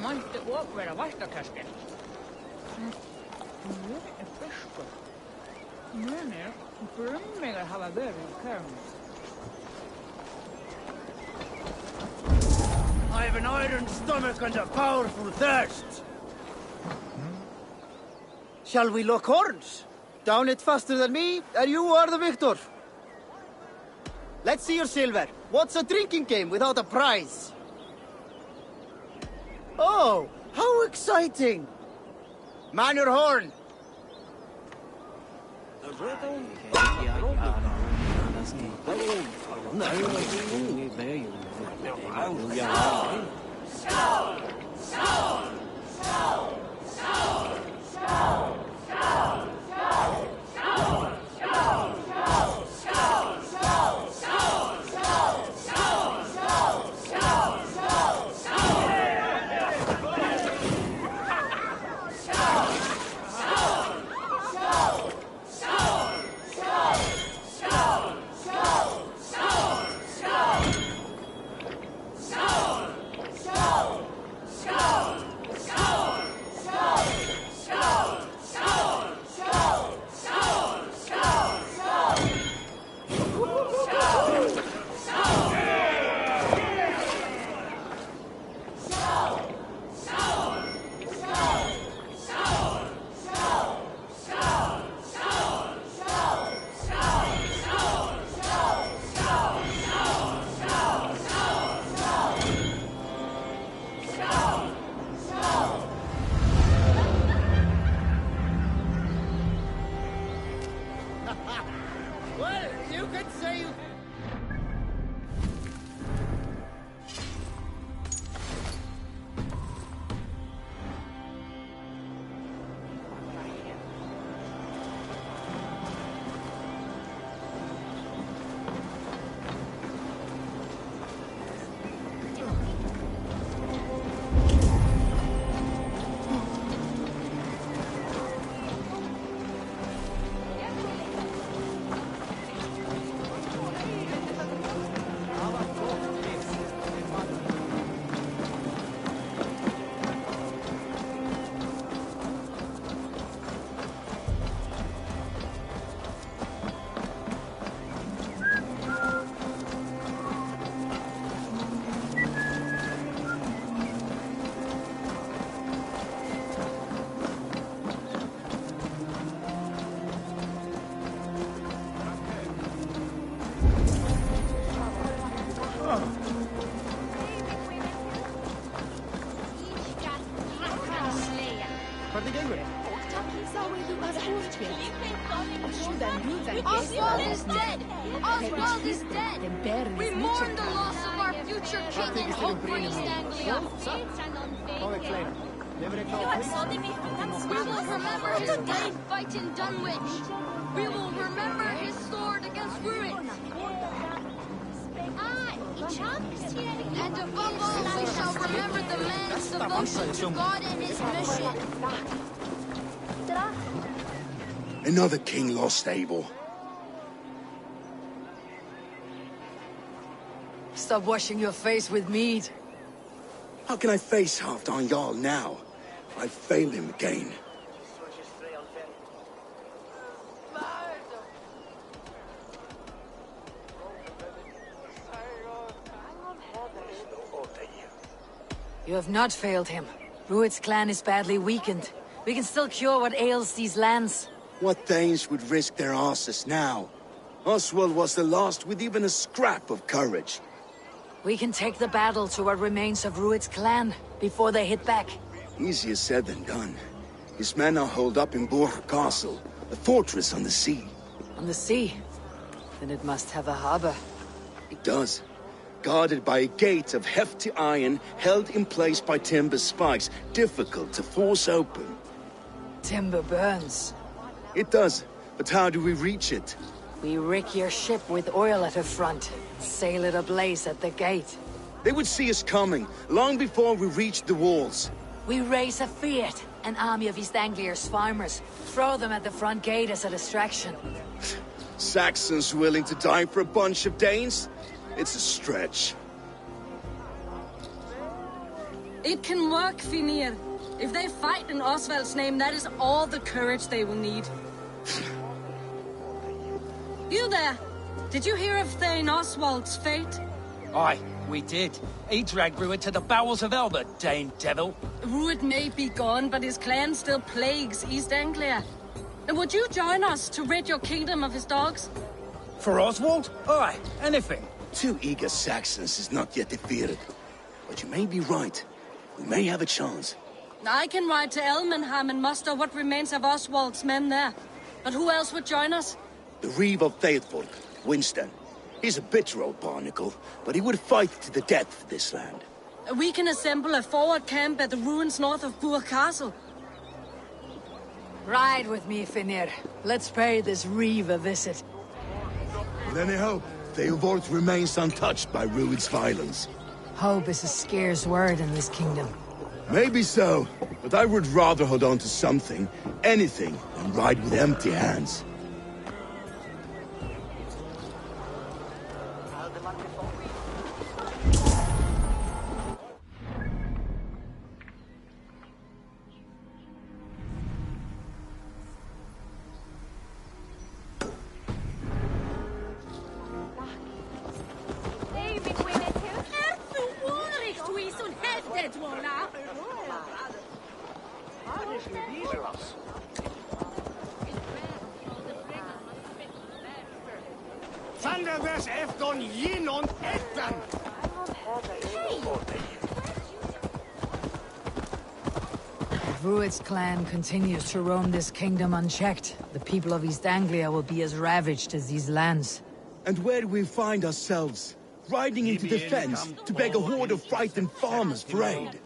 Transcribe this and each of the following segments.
maitte opera vastakäsken. Mene pesko. Mene brummiga hava verið kärn. I have an iron stomach and a powerful thirst. Shall we lock horns? Down it faster than me, and you are the victor. Let's see your silver. What's a drinking game without a prize? Oh, how exciting! Man your horn! Well, you could say you... Oswald is dead! Oswald is dead! We mourn the loss of our future king and hope for East Anglia. We will remember his brave fight in Dunwich. We will remember his sword against ruin. And above all, we shall remember the man's devotion to God and his mission. Another king lost, Abel. Stop washing your face with mead. How can I face Halfdan Jarl now? I failed him again. You have not failed him. Rued's clan is badly weakened. We can still cure what ails these lands. What Danes would risk their asses now? Oswald was the last with even a scrap of courage. We can take the battle to what remains of Rued's clan before they hit back. Easier said than done. His men are holed up in Borg Castle, a fortress on the sea. On the sea? Then it must have a harbor. It does. Guarded by a gate of hefty iron, held in place by timber spikes, difficult to force open. Timber burns. It does, but how do we reach it? We rig your ship with oil at her front, sail it ablaze at the gate. They would see us coming, long before we reached the walls. We raise a Fiat, an army of East Anglia's farmers, throw them at the front gate as a distraction. Saxons willing to die for a bunch of Danes? It's a stretch. It can work, Finir. If they fight in Oswald's name, that is all the courage they will need. You there! Did you hear of Thane Oswald's fate? Aye, we did. He dragged Rued to the bowels of Elba, Dane devil. Rued may be gone, but his clan still plagues East Anglia. Would you join us to rid your kingdom of his dogs? For Oswald? Aye, anything. 2 eager Saxons is not yet defeated. But you may be right. We may have a chance. I can ride to Elmenham and muster what remains of Oswald's men there. But who else would join us? The Reeve of Faithful, Winston. He's a bitter old barnacle, but he would fight to the death for this land. We can assemble a forward camp at the ruins north of Bur Castle. Ride with me, Finir. Let's pay this Reeve a visit. With any hope, Theodort remains untouched by Rued's violence. Hope is a scarce word in this kingdom. Maybe so, but I would rather hold on to something, anything, than ride with empty hands. Thunderverse efton jinon ettan! If Rued's clan continues to roam this kingdom unchecked, the people of East Anglia will be as ravaged as these lands. And where do we find ourselves? Riding into the fens to beg a horde of frightened farmers for aid.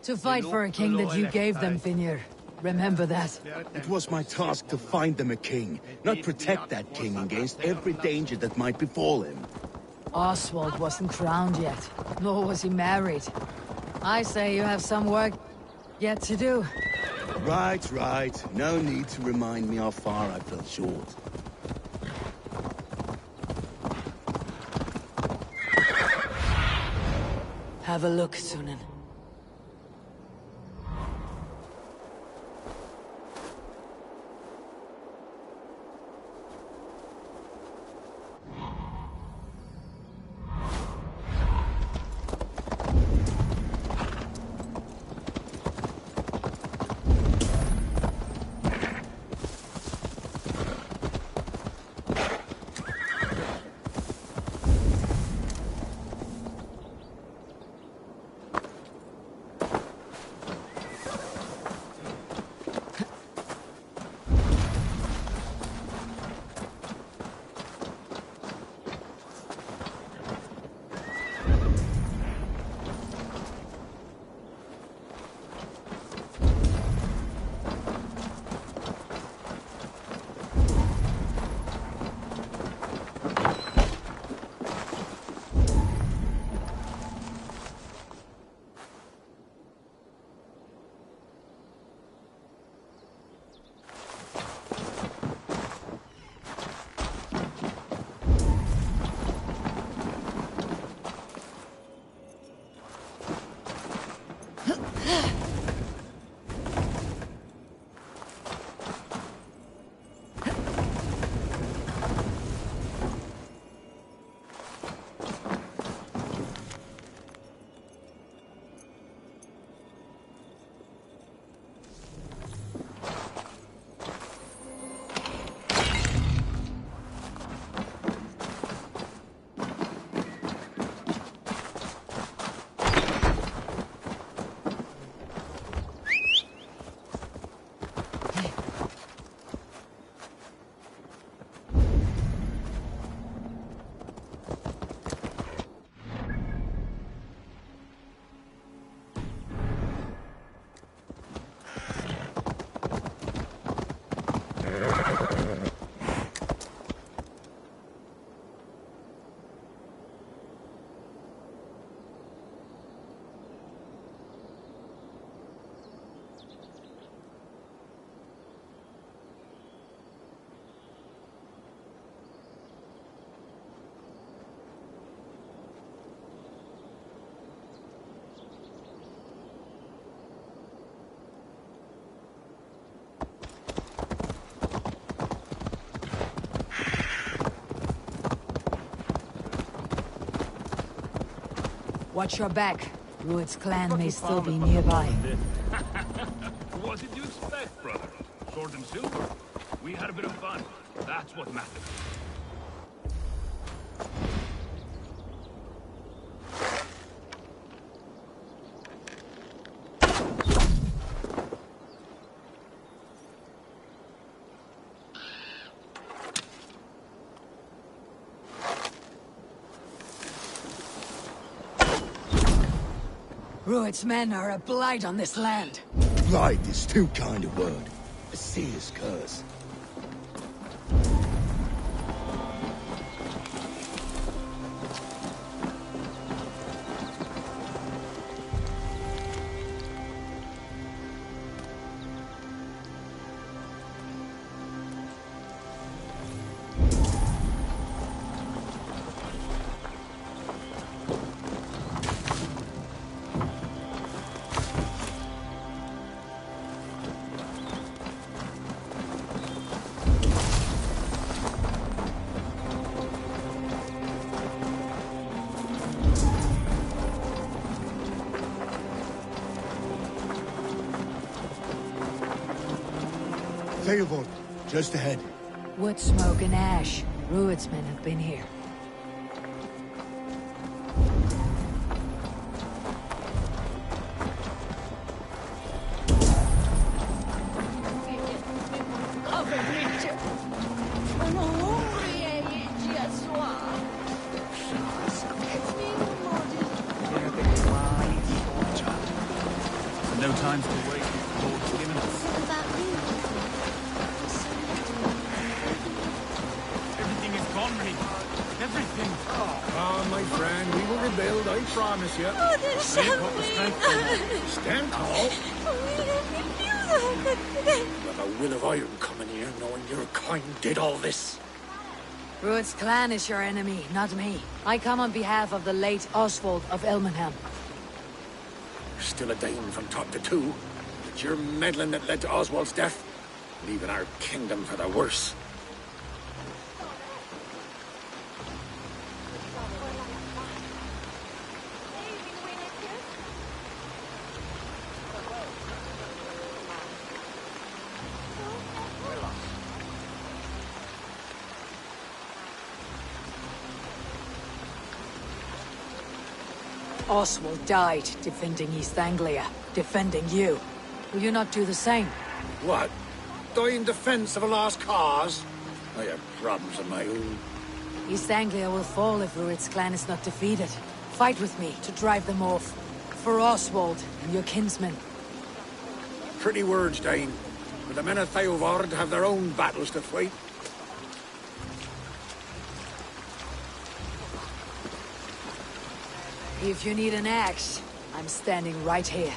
To fight for a king that you gave them, Finir. Remember that. It was my task to find them a king, not protect that king against every danger that might befall him. Oswald wasn't crowned yet, nor was he married. I say you have some work yet to do. Right, right. No need to remind me how far I fell short. Have a look, Sunan. Watch your back. Rued's clan may still be nearby. What did you expect, brother? Sword and silver. We had a bit of fun. That's what matters. Rued's men are a blight on this land. Blight is too kind a word. A serious curse. Theobald, just ahead. Wood smoke and ash. Rued's men have been here. No time to wait. Lord's imminent. Everything is gone, Reed. Everything. Ah, my friend, we will rebuild, I promise you. Oh, there's something. Stand tall. With a will of iron coming here, knowing your kind did all this. Rued's clan is your enemy, not me. I come on behalf of the late Oswald of Elmenham. Still a Dane from top to two. It's your meddling that led to Oswald's death, leaving our kingdom for the worse. Oswald died defending East Anglia, defending you. Will you not do the same? What? Die in defense of a lost cause? I have problems of my own. East Anglia will fall if Rued's clan is not defeated. Fight with me to drive them off. For Oswald and your kinsmen. Pretty words, Dane. But the men of Theovard have their own battles to fight. If you need an axe, I'm standing right here.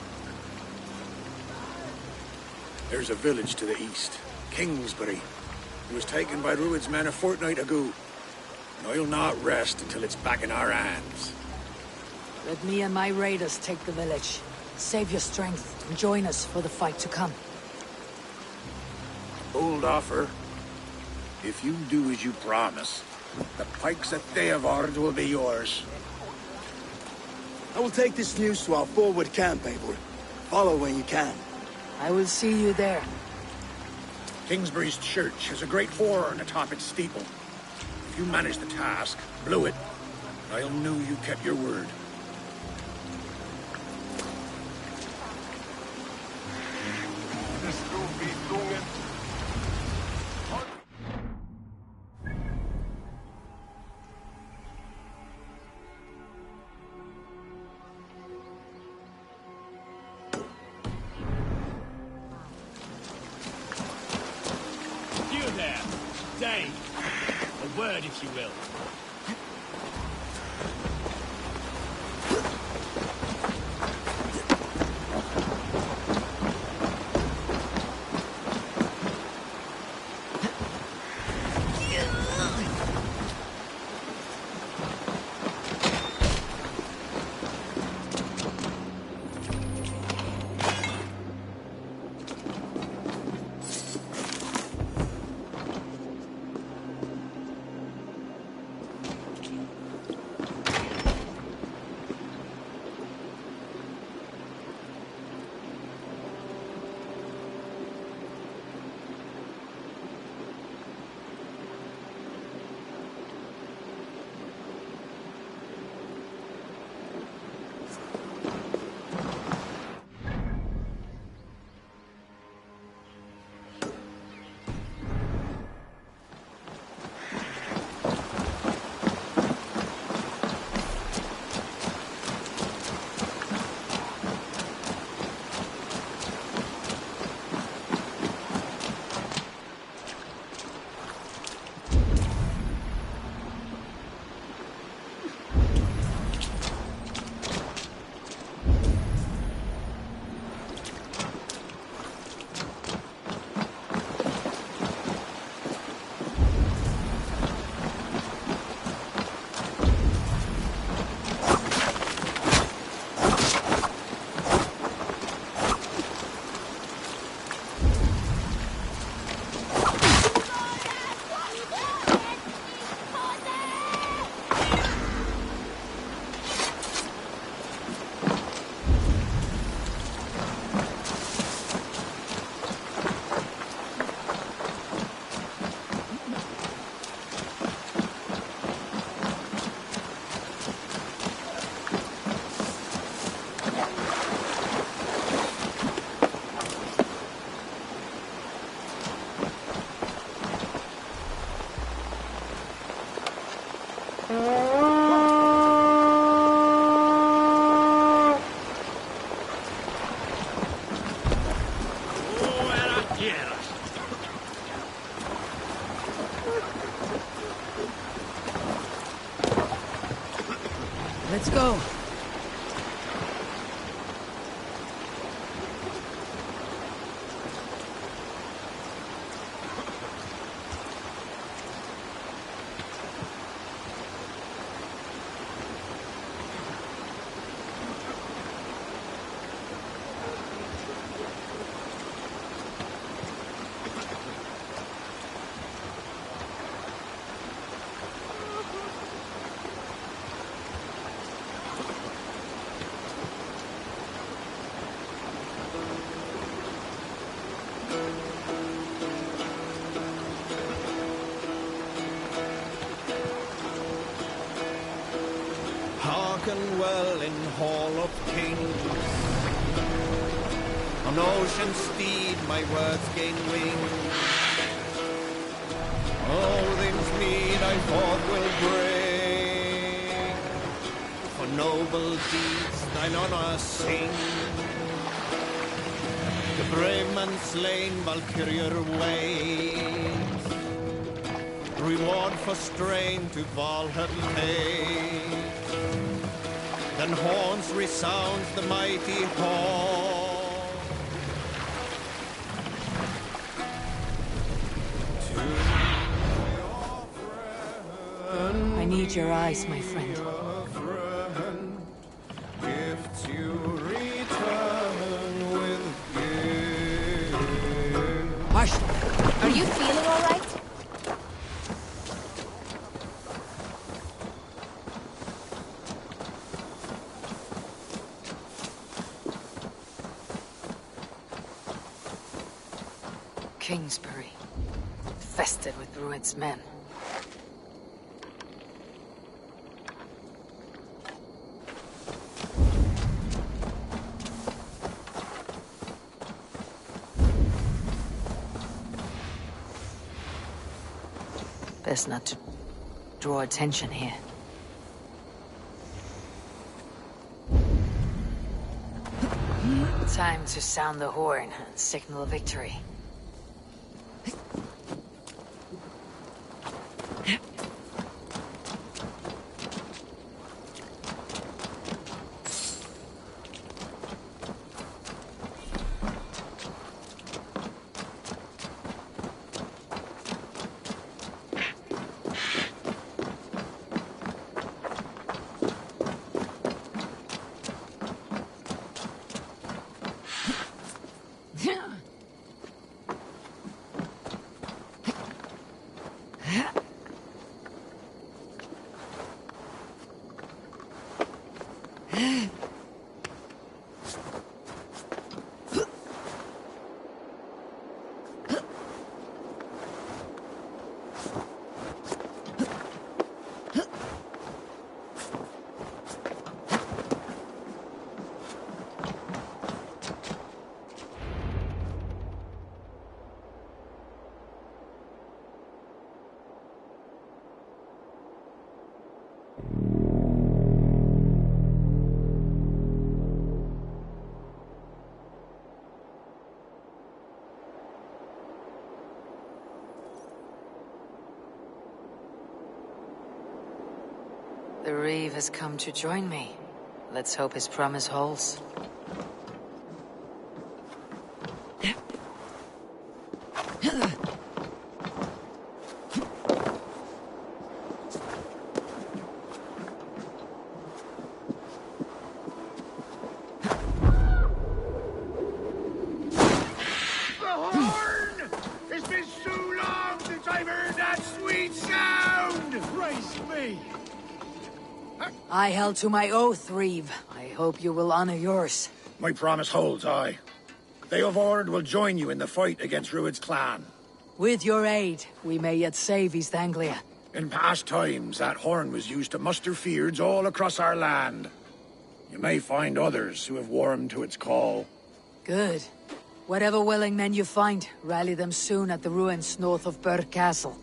There's a village to the east, Kingsbury. It was taken by Rued's men a fortnight ago. And I'll not rest until it's back in our hands. Let me and my raiders take the village. Save your strength and join us for the fight to come. Bold offer. If you do as you promise, the pikes at Theovard will be yours. I will take this news to our forward camp, Eivor. Follow when you can. I will see you there. Kingsbury's church has a great horn atop its steeple. If you manage the task, blew it, I'll know you kept your word. You there, Dane. A word, if you will. quieras. Let's go. Hearken well in Hall of Kings. On ocean steed my words gain wings. Odin's mead I forth will bring. For noble deeds thine honour sing. The brave man slain Valkyrier waits. Reward for strain to Valhall takes. Then horns resounds the mighty hall. I need your eyes, my friend. Gifts you return with gift. Hush! Are you feeling all right? Kingsbury, infested with Rued's men. Best not to draw attention here. Time to sound the horn and signal victory. The Reeve has come to join me. Let's hope his promise holds. I held to my oath, Reeve. I hope you will honor yours. My promise holds, aye. They of Ord will join you in the fight against Rued's clan. With your aid, we may yet save East Anglia. In past times, that horn was used to muster fyrds all across our land. You may find others who have warmed to its call. Good. Whatever willing men you find, rally them soon at the ruins north of Burg Castle.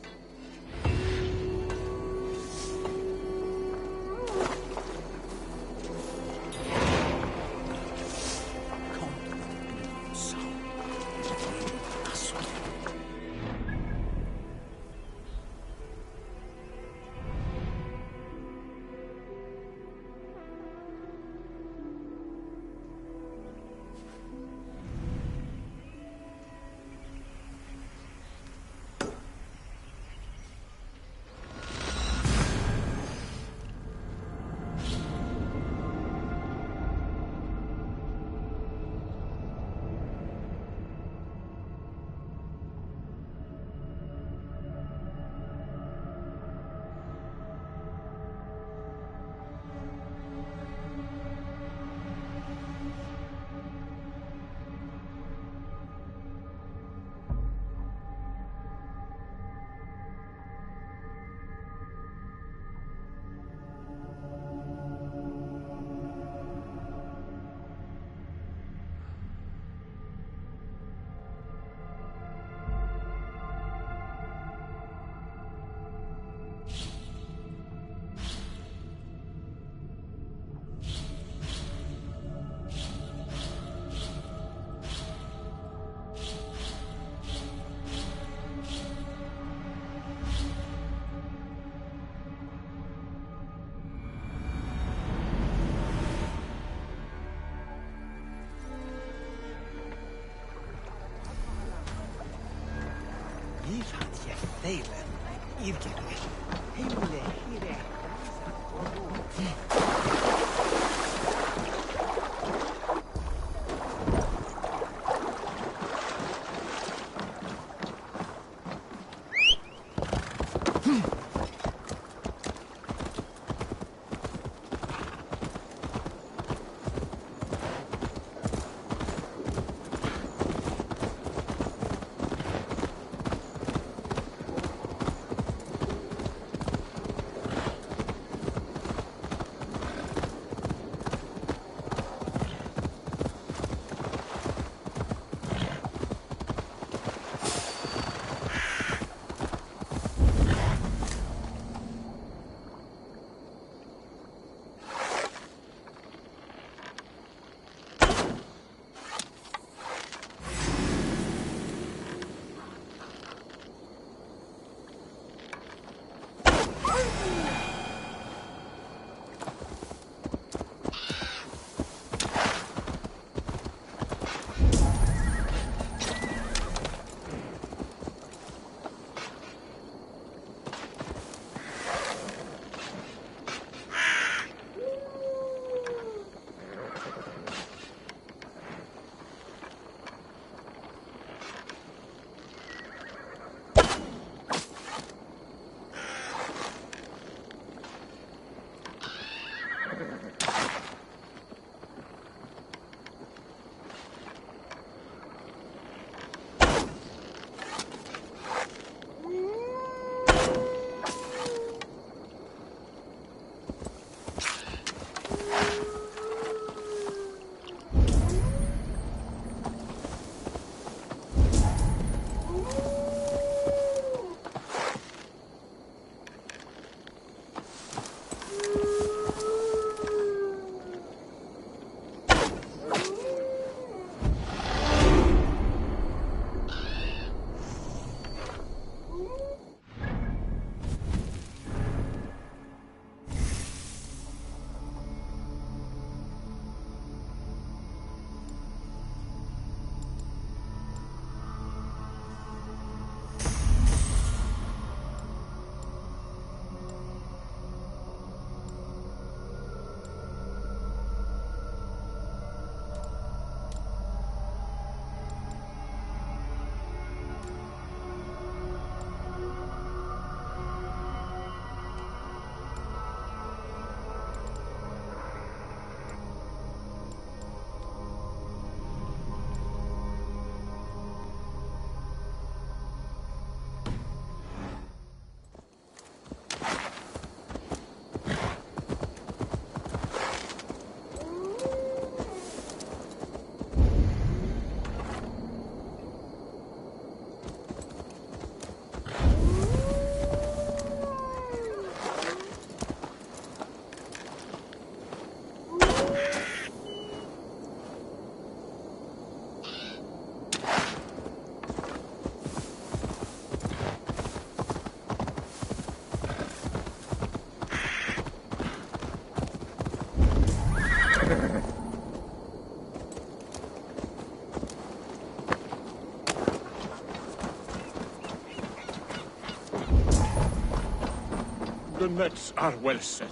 The nets are well set.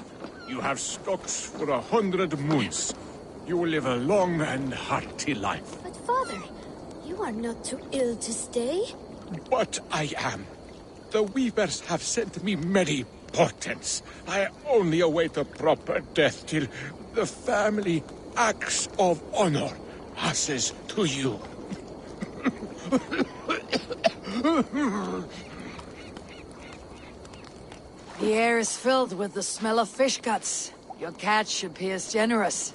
You have stocks for 100 moons. You will live a long and hearty life. But father, you are not too ill to stay. But I am. The Weavers have sent me many portents. I only await a proper death till the family axe of honor passes to you. The air is filled with the smell of fish guts. Your catch appears generous.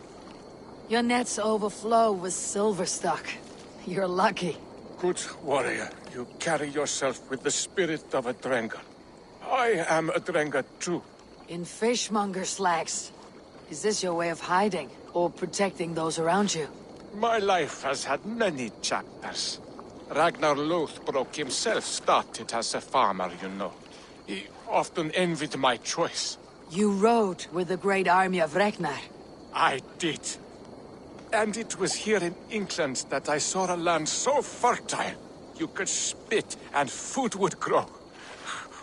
Your nets overflow with silver stock. You're lucky. Good warrior, you carry yourself with the spirit of a Drengar. I am a Drengar too. In fishmonger slacks. Is this your way of hiding, or protecting those around you? My life has had many chapters. Ragnar Lothbrok himself started as a farmer, you know. He often envied my choice. You rode with the great army of Ragnar. I did. And it was here in England that I saw a land so fertile, you could spit and food would grow.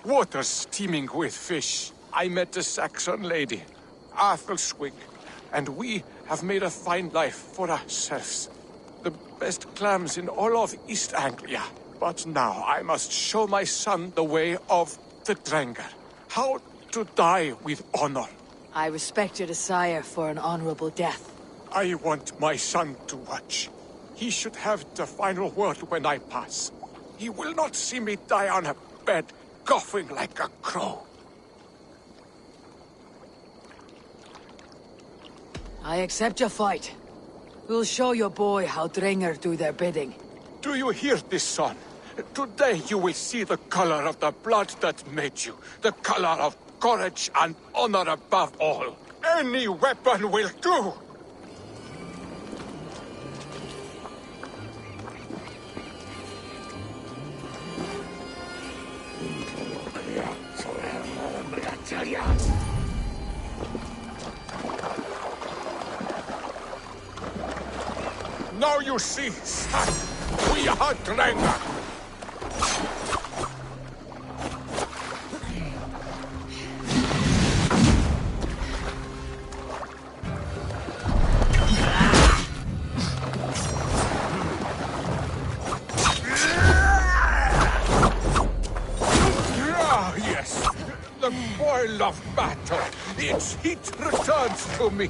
Water steaming with fish. I met a Saxon lady, Athelwig, and we have made a fine life for ourselves. The best clams in all of East Anglia. But now I must show my son the way of the Drengr. How to die with honor. I respected a sire for an honorable death. I want my son to watch. He should have the final word when I pass. He will not see me die on a bed, coughing like a crow. I accept your fight. We'll show your boy how Drengr do their bidding. Do you hear this, son? Today you will see the color of the blood that made you. The color of courage and honor above all. Any weapon will do! Now you see, son, we are Drengr. Ah, yes, the boil of battle. Its heat returns to me.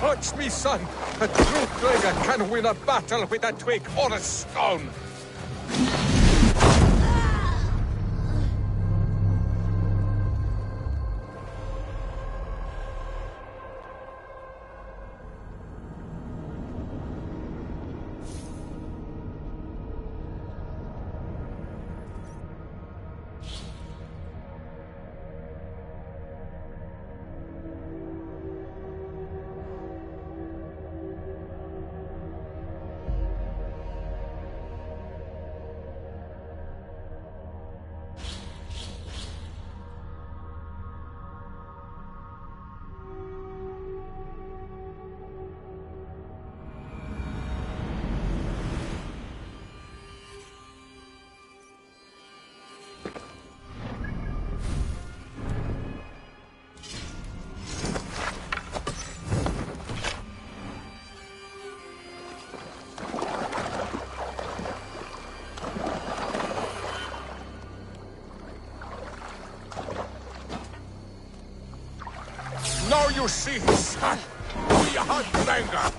Watch me, son. A true Drengr can win a battle with a twig or a stone. Now you see, son, we are Drengr.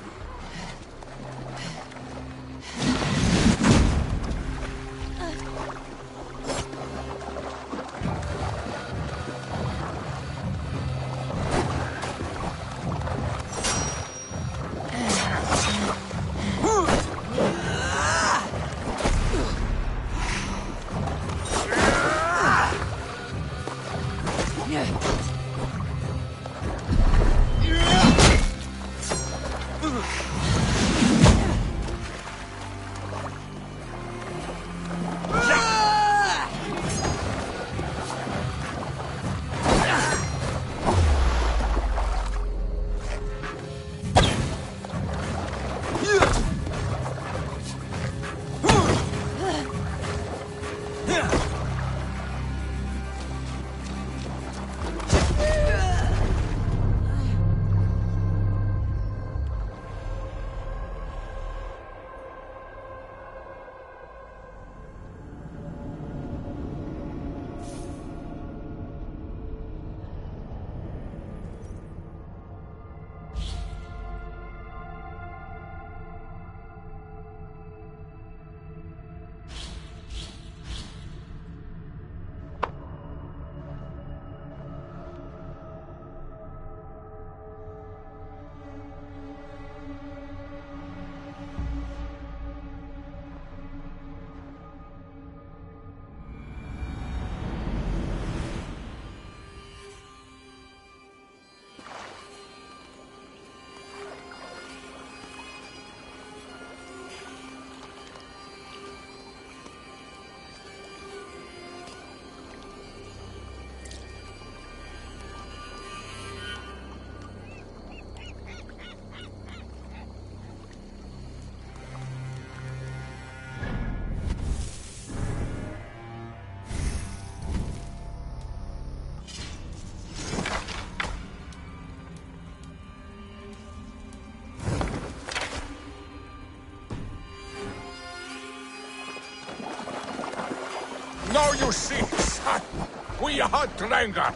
Now you see, son. We are Draengar.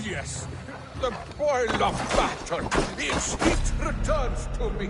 Yes, the boil of battle. Its heat returns to me.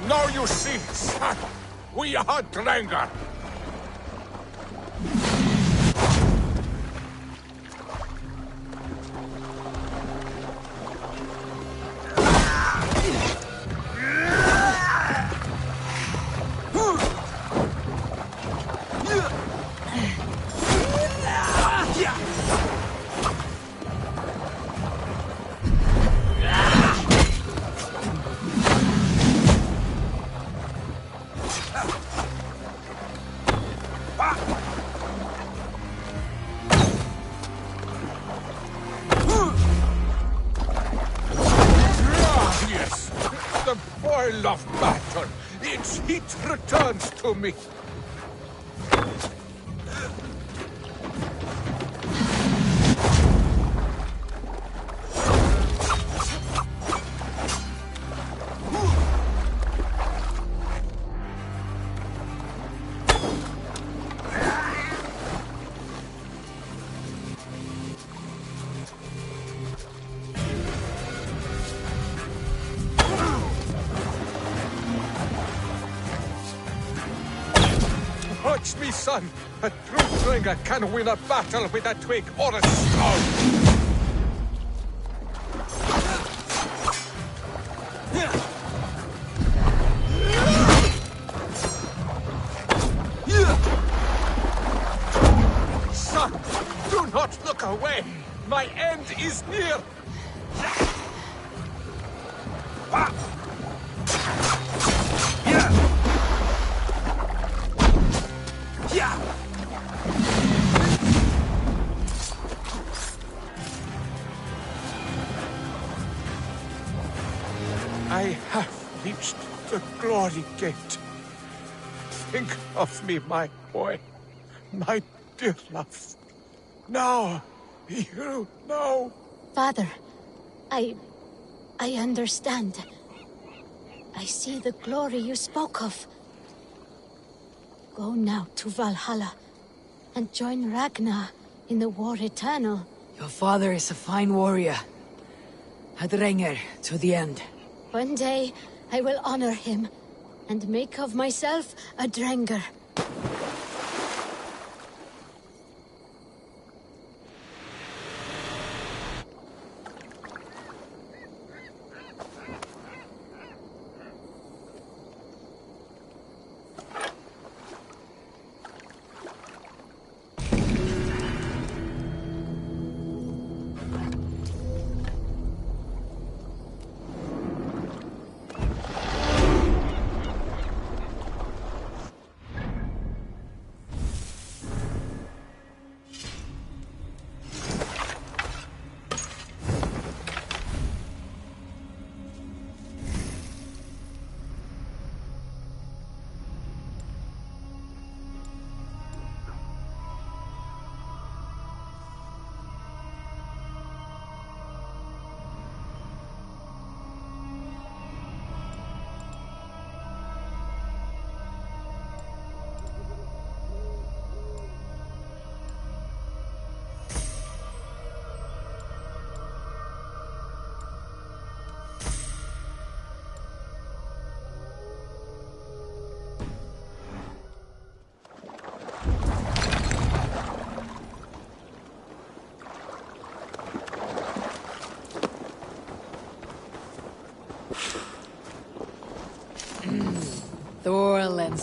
Now you see, son. We are Draengar. Of battle. Its heat returns to me. Watch me, son. A true Draengar can win a battle with a twig or a stone. Son, do not look away. My end is near. I have reached the glory gate. Think of me, my boy. My dear love. Now, you know. Father, I understand. I see the glory you spoke of. Go now to Valhalla and join Ragnar in the War Eternal. Your father is a fine warrior. A Draengar to the end. One day, I will honor him and make of myself a Draengar.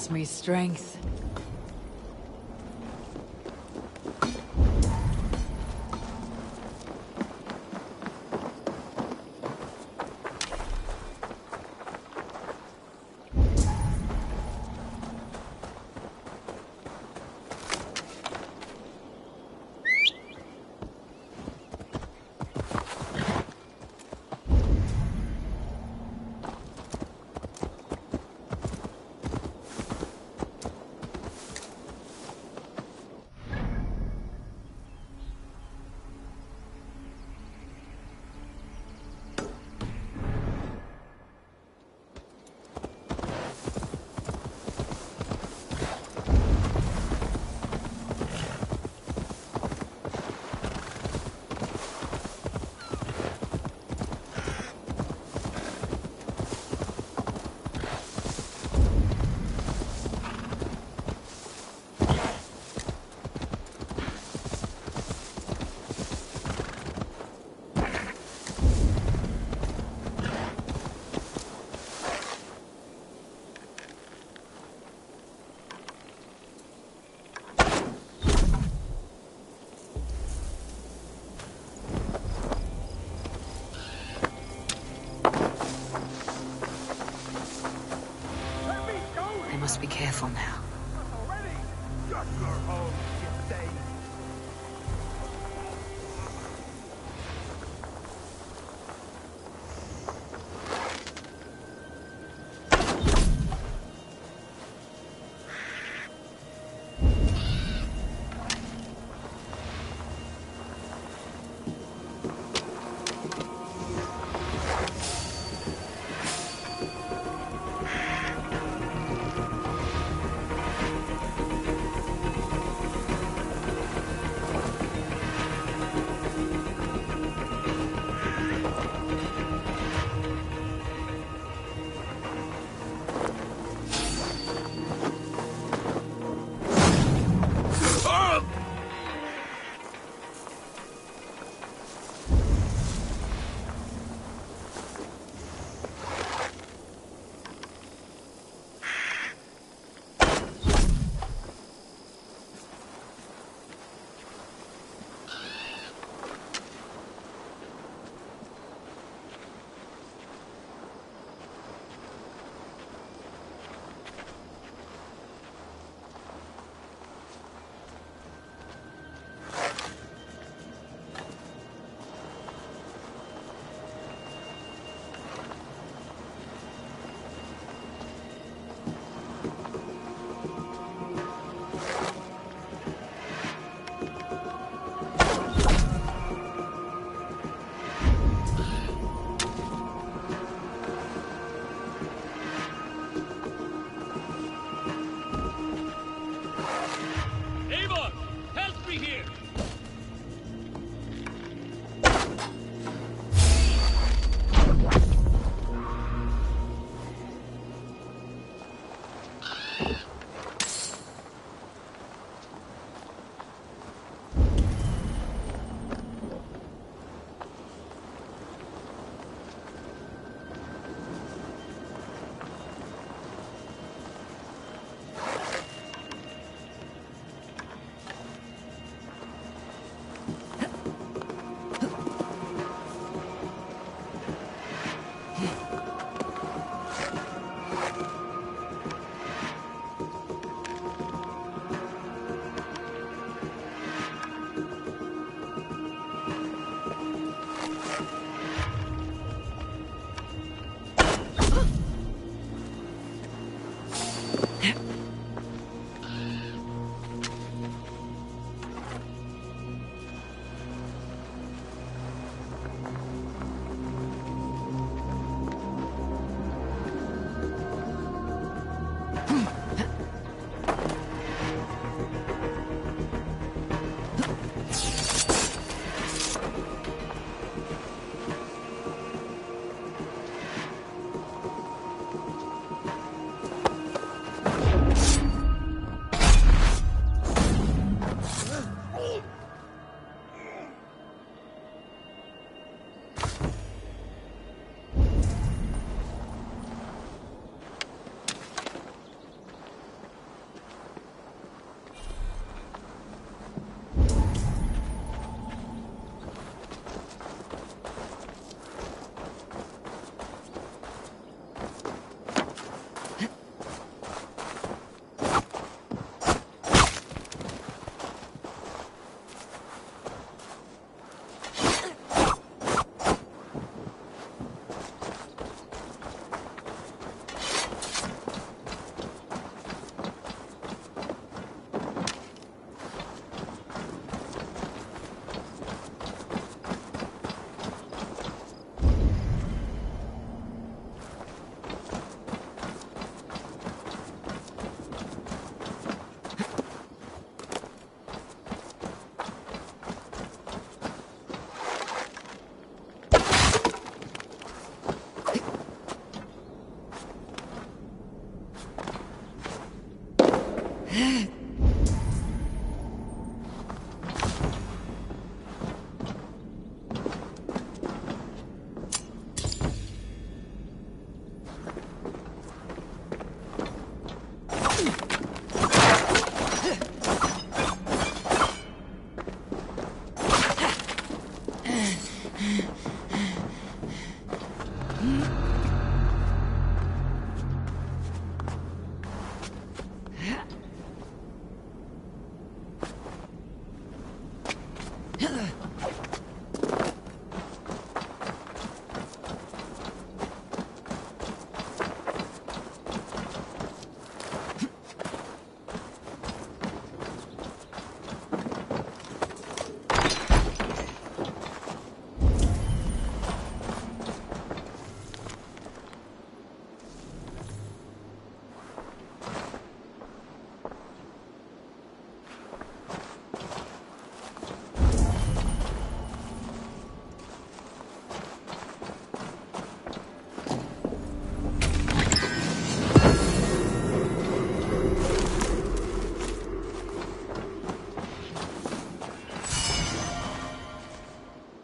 gives me strength. I must be careful now.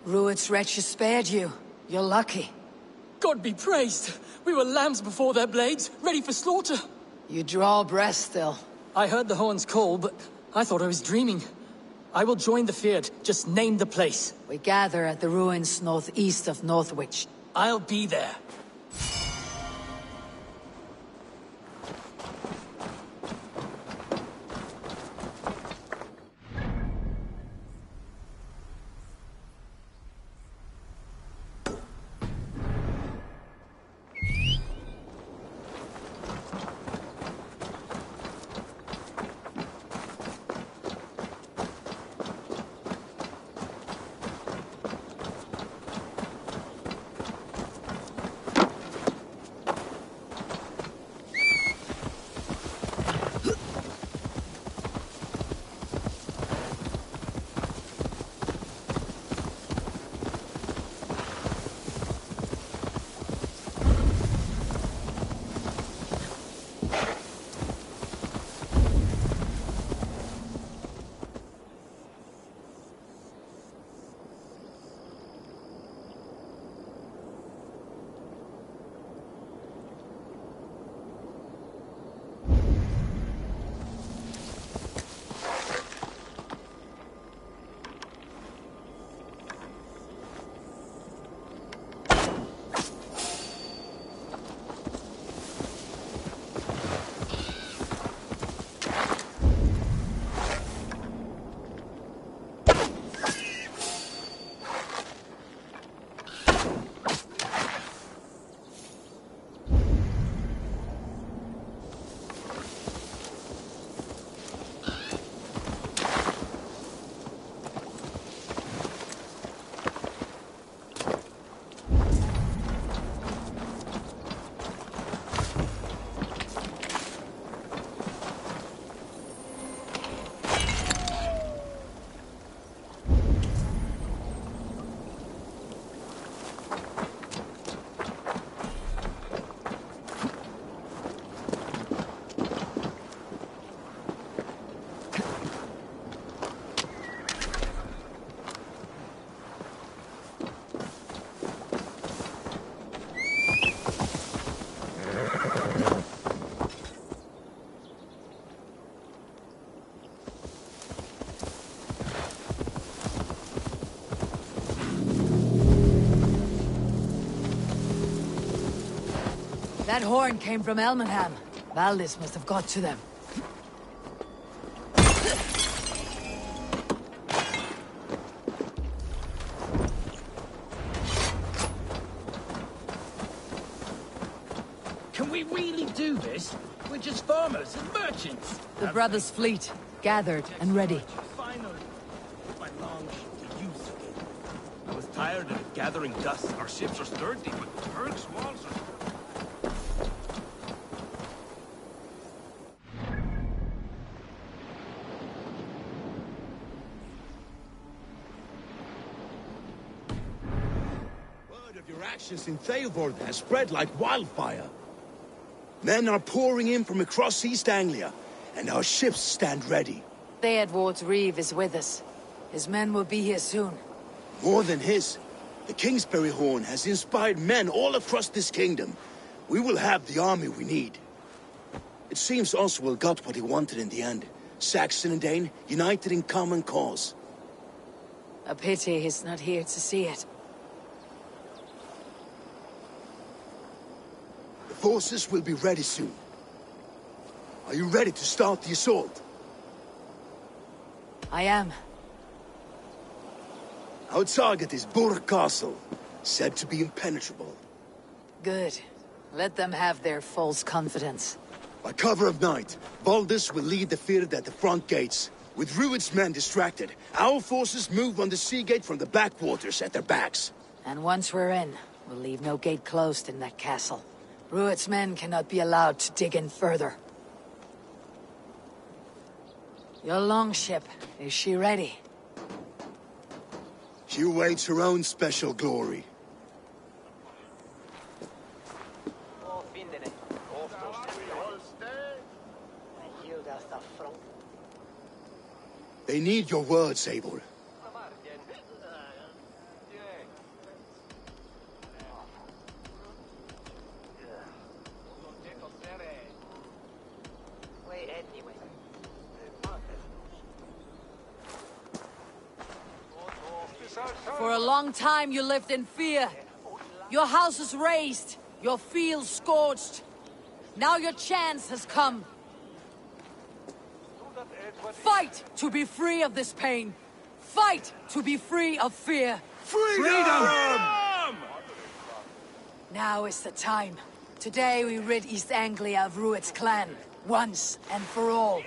Rued's wretches spared you. You're lucky. God be praised! We were lambs before their blades, ready for slaughter. You draw breath still. I heard the horns call, but I thought I was dreaming. I will join the Fyrd. Just name the place. We gather at the ruins northeast of Northwich. I'll be there. That horn came from Elmenham. Valdis must have got to them. Can we really do this? We're just farmers and merchants. The brothers' fleet, gathered and ready. Finally, my long ship to use again. I was tired of it gathering dust. Our ships are sturdy, but Turks' walls are... Word of your actions in Theobald has spread like wildfire. Men are pouring in from across East Anglia, and our ships stand ready. Theodward's Reeve is with us. His men will be here soon. More than his, the Kingsbury Horn has inspired men all across this kingdom. We will have the army we need. It seems Oswald got what he wanted in the end, Saxon and Dane, united in common cause. A pity he's not here to see it. The forces will be ready soon. Are you ready to start the assault? I am. Our target is Burg Castle, said to be impenetrable. Good. Let them have their false confidence. By cover of night, Valdis will lead the Firth at the front gates. With Rued's men distracted, our forces move on the sea gate from the backwaters at their backs. And once we're in, we'll leave no gate closed in that castle. Rued's men cannot be allowed to dig in further. Your longship, is she ready? She awaits her own special glory. They need your words, Eivor. For a long time you lived in fear. Your houses razed, your fields scorched. Now your chance has come. Fight to be free of this pain. Fight to be free of fear. Freedom! Now is the time. Today we rid East Anglia of Rued's clan, once and for all.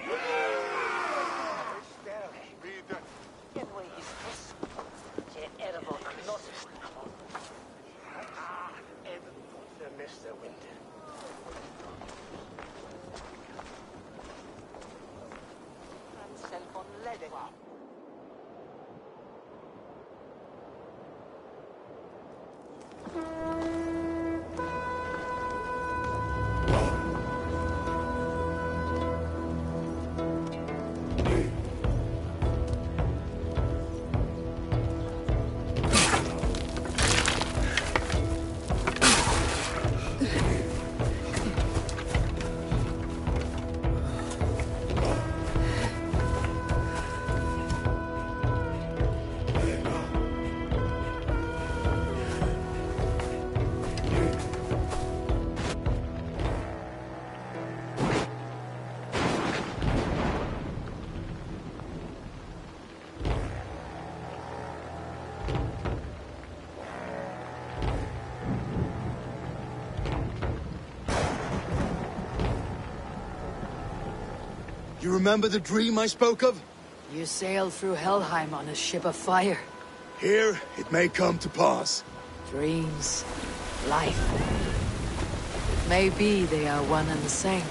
You remember the dream I spoke of? You sailed through Helheim on a ship of fire. Here, it may come to pass. Dreams, life. Maybe they are one and the same.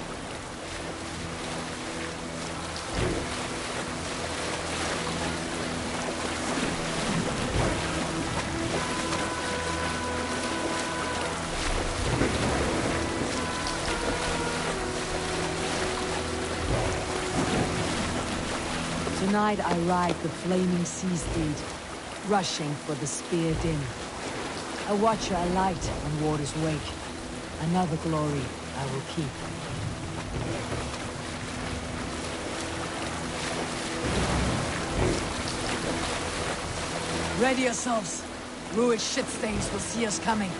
Tonight I ride the flaming sea steed, rushing for the spear din. A watcher alight on water's wake. Another glory I will keep. Ready yourselves. Rued shitstains will see us coming.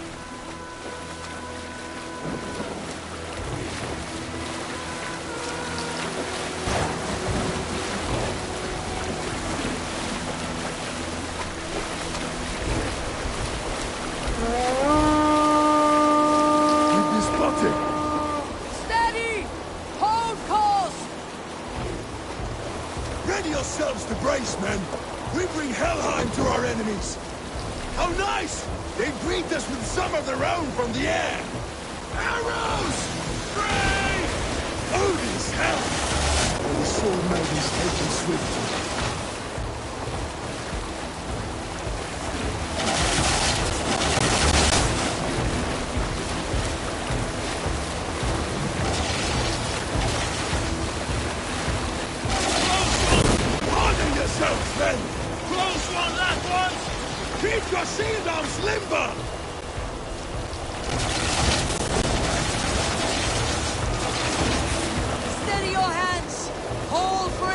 Yourselves to brace, men. We bring Helheim to our enemies. How nice! They greet us with some of their own from the air. Arrows! Brave! Odin's help! And the sword maidens taken swiftly. Men! Close one, last ones! Keep your shield arms limber! Steady your hands! Hold for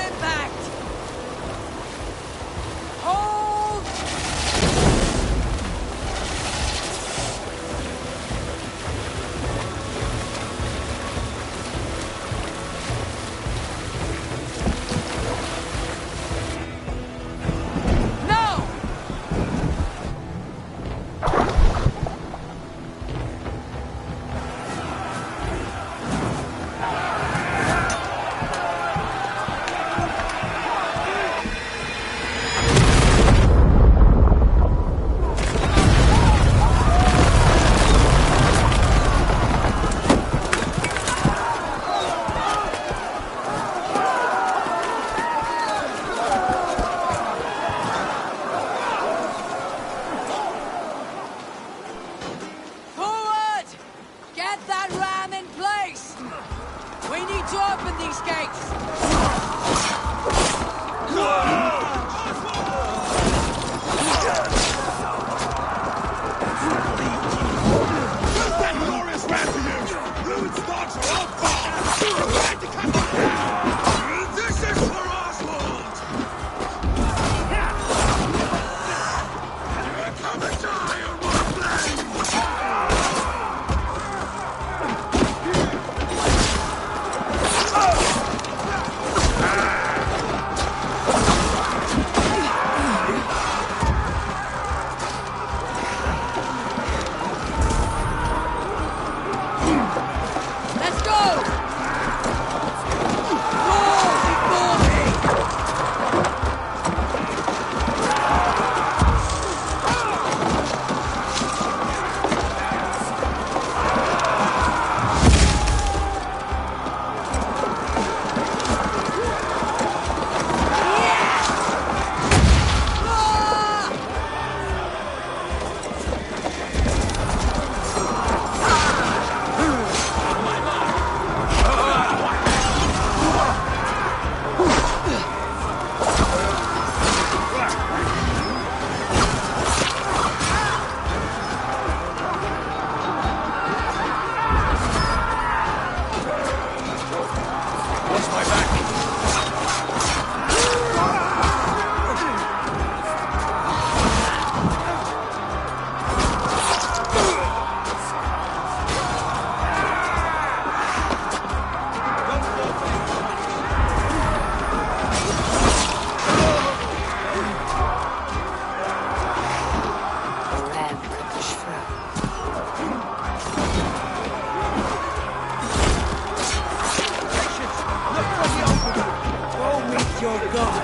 is your god.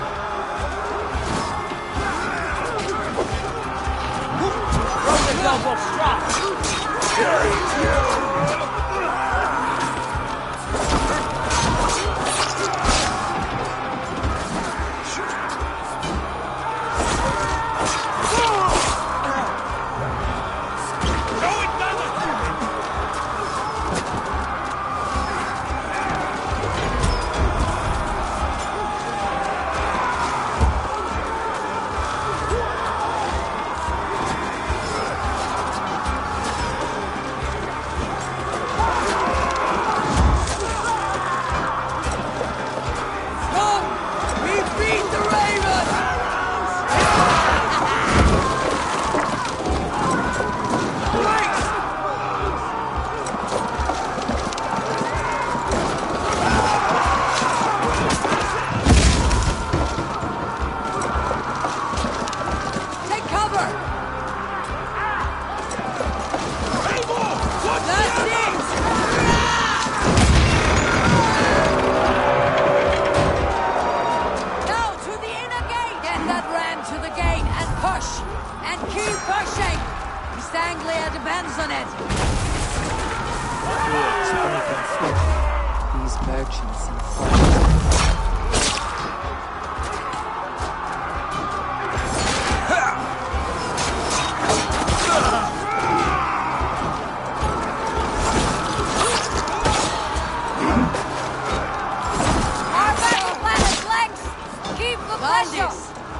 From the double strap.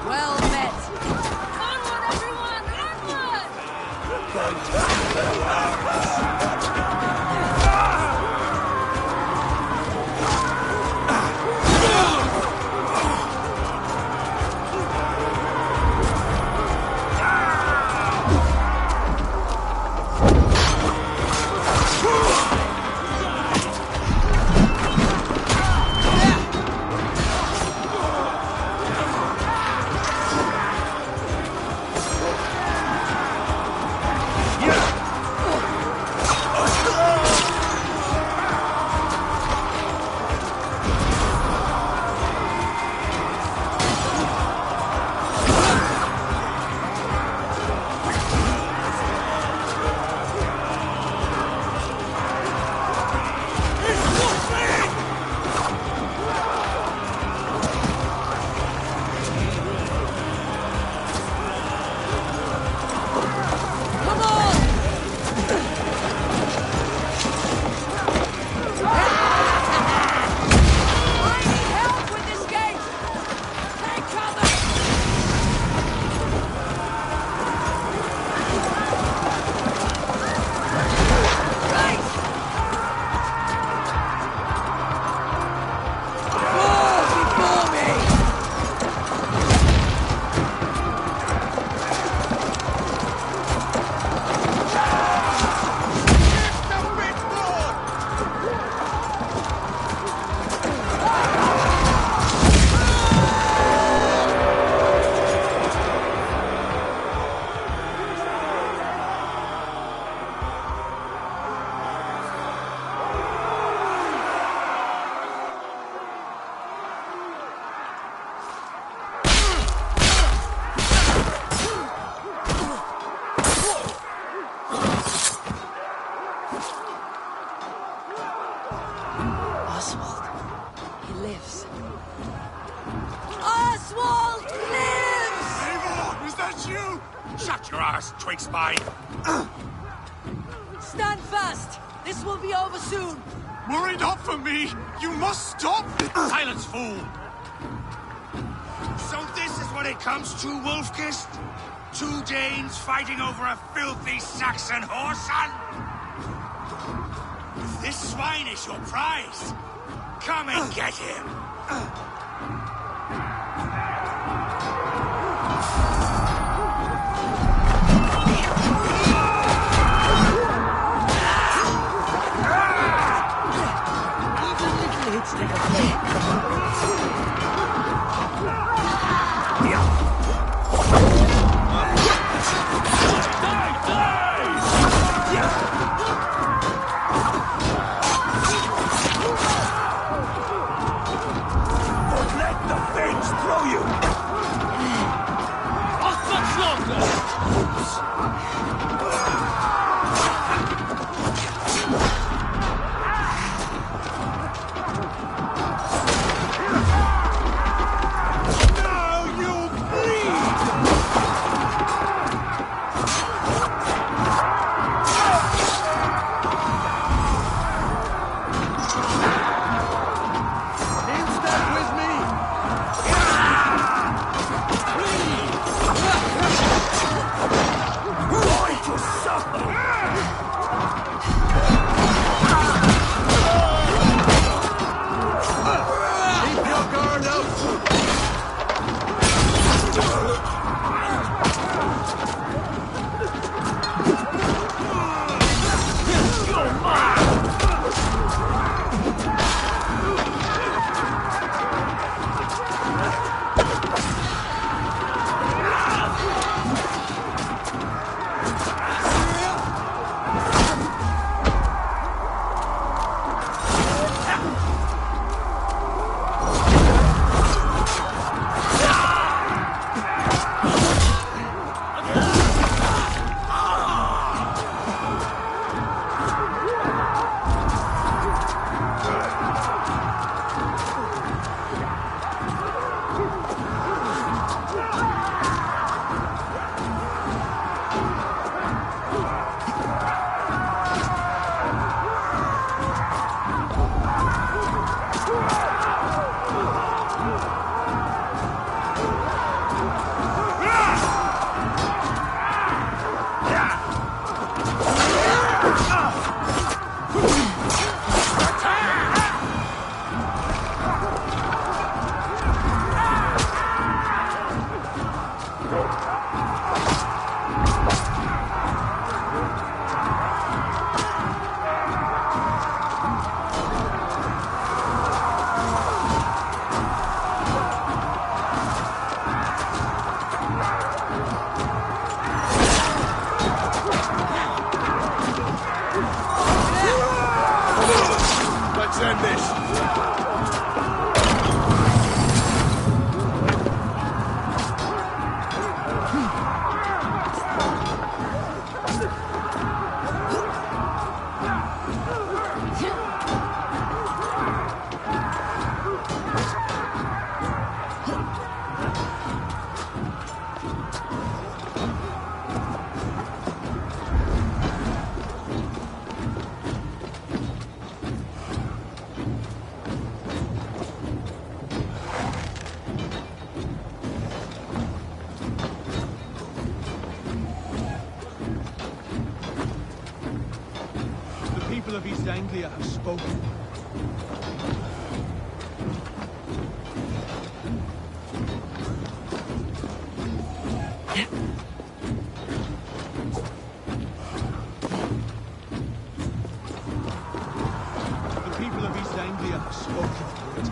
Well met. Onward, everyone! Onward! Shut your ass, twig spine! Stand fast! This will be over soon! Worry not for me! You must stop! Silence, fool! So this is what it comes to, Wolfkist? 2 Danes fighting over a filthy Saxon whoreson? If this swine is your prize, come and get him! Anglia have spoken. The people of East Anglia have spoken for it.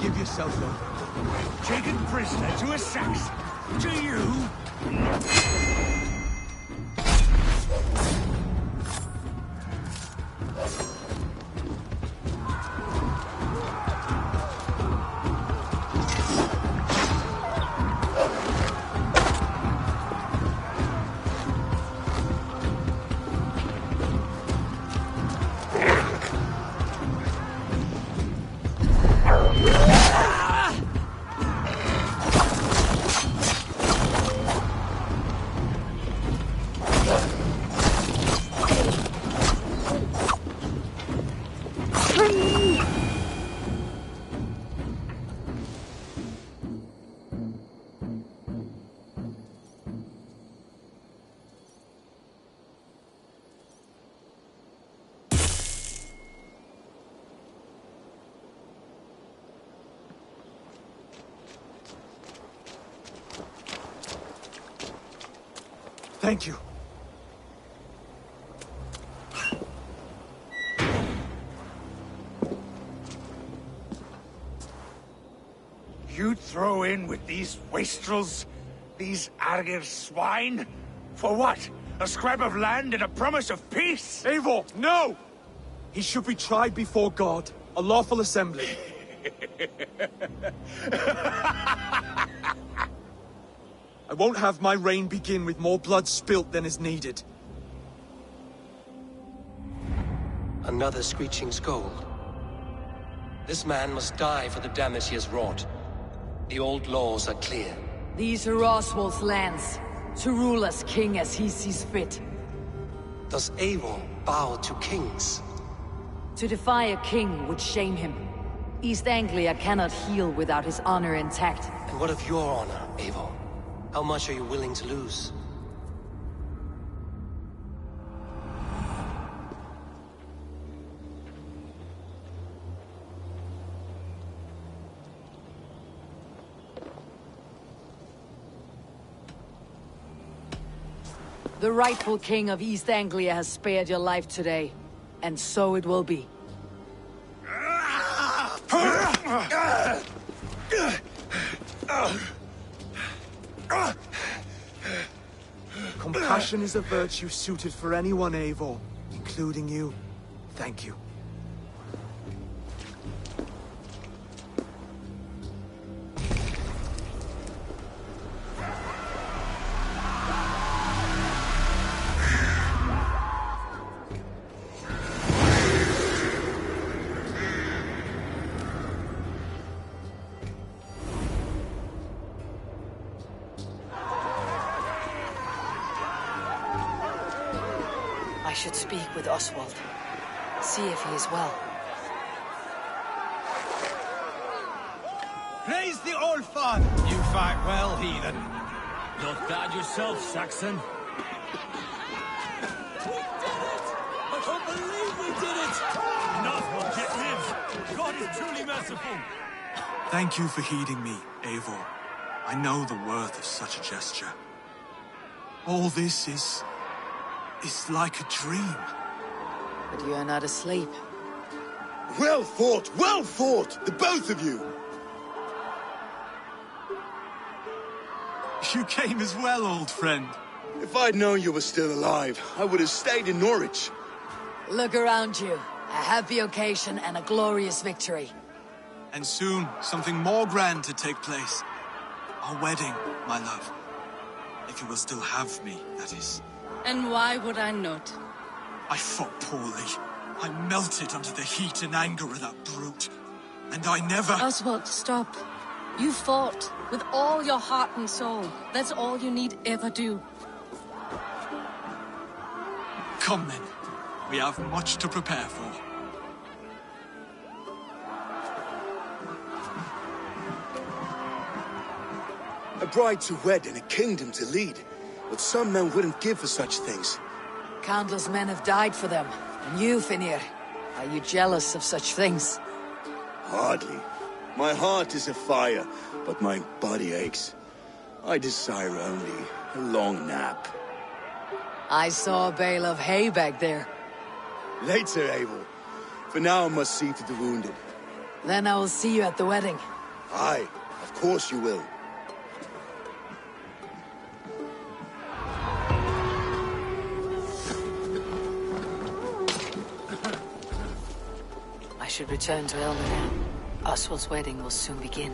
Give yourself over. Taken prisoner to a Saxon. To you? Thank you. You throw in with these wastrels? These Argir swine? For what? A scrap of land and a promise of peace? Eivor, no! He should be tried before God, a lawful assembly. I won't have my reign begin with more blood spilt than is needed. Another screeching scold. This man must die for the damage he has wrought. The old laws are clear. These are Oswald's lands, to rule as king as he sees fit. Does Eivor bow to kings? To defy a king would shame him. East Anglia cannot heal without his honor intact. And what of your honor, Eivor? How much are you willing to lose? The rightful king of East Anglia has spared your life today, and so it will be. Compassion is a virtue suited for anyone, Eivor, including you. Thank you. I should speak with Oswald. See if he is well. Praise the Old Father! You fight well, heathen. Not bad yourself, Saxon. We did it! I can't believe we did it! Enough, will get lives. God is truly merciful. Thank you for heeding me, Eivor. I know the worth of such a gesture. All this is like a dream. But you are not asleep. Well fought, the both of you! You came as well, old friend. If I'd known you were still alive, I would have stayed in Norwich. Look around you. A happy occasion and a glorious victory. And soon, something more grand to take place. Our wedding, my love. If you will still have me, that is. And why would I not? I fought poorly. I melted under the heat and anger of that brute. And I never... Oswald, stop. You fought with all your heart and soul. That's all you need ever do. Come then. We have much to prepare for. A bride to wed and a kingdom to lead. But some men wouldn't give for such things. Countless men have died for them. And you, Finnir, Are you jealous of such things? Hardly. My heart is afire, but my body aches. I desire only a long nap. I saw a bale of hay back there. Later, Eivor. For now, I must see to the wounded. Then I will see you at the wedding. Aye, of course you will. I should return to Elmer now. Oswald's wedding will soon begin.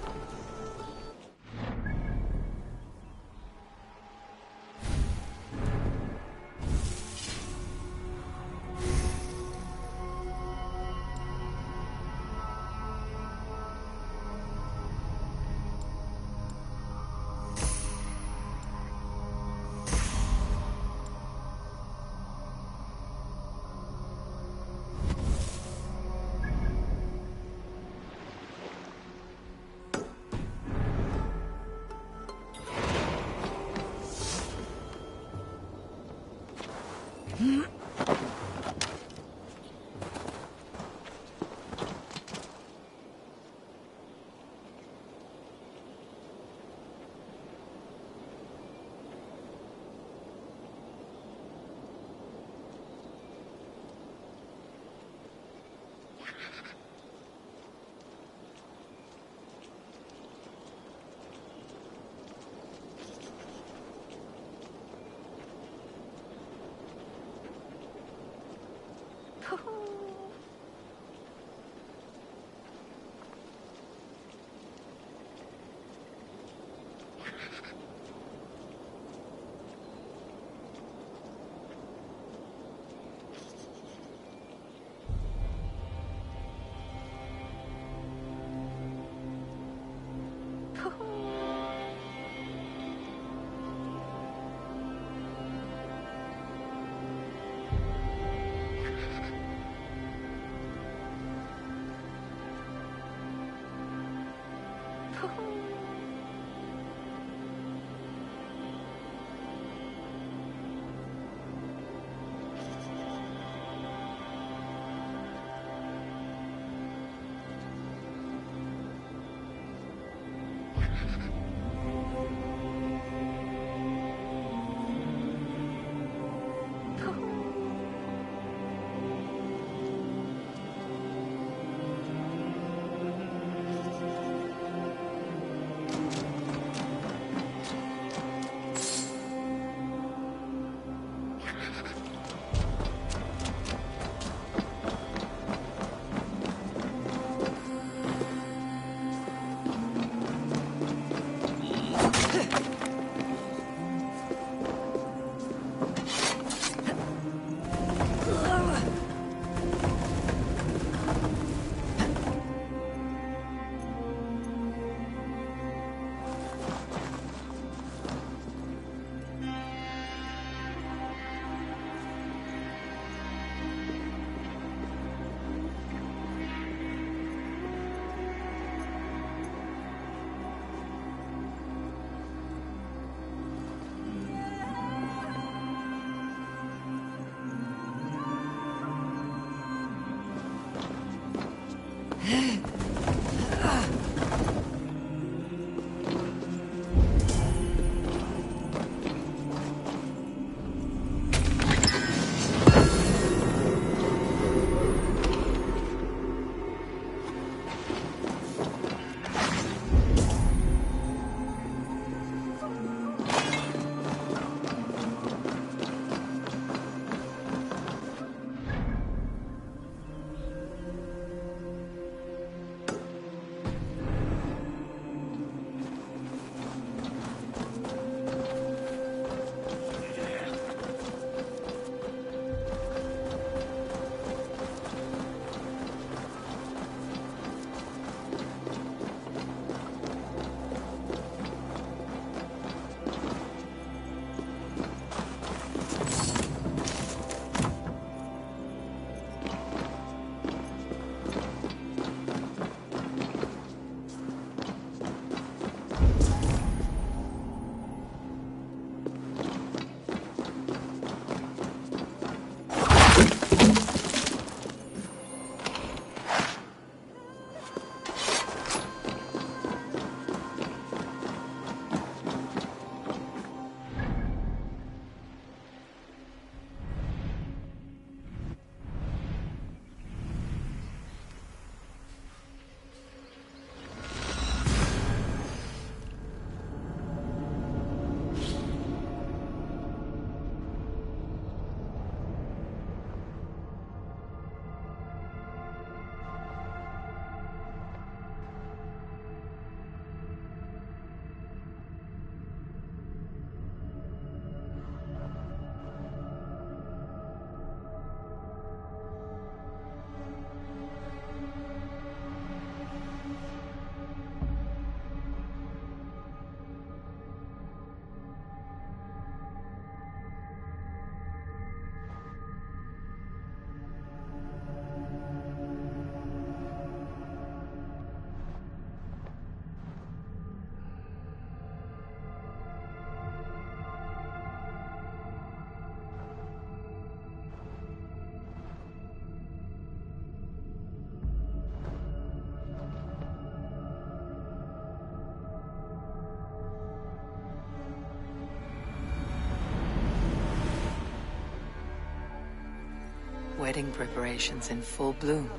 wedding preparations in full bloom.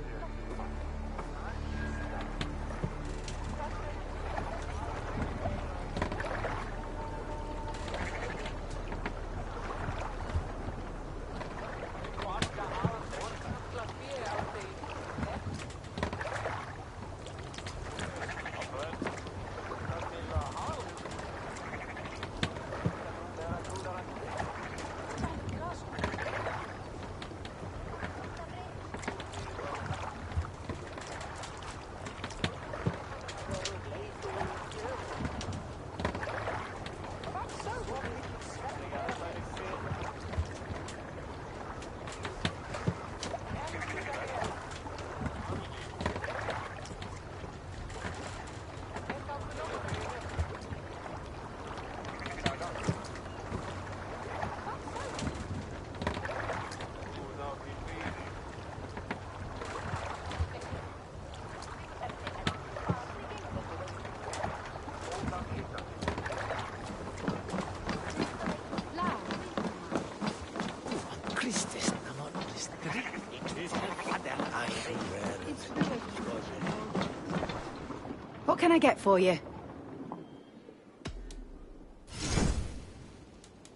What can I get for you?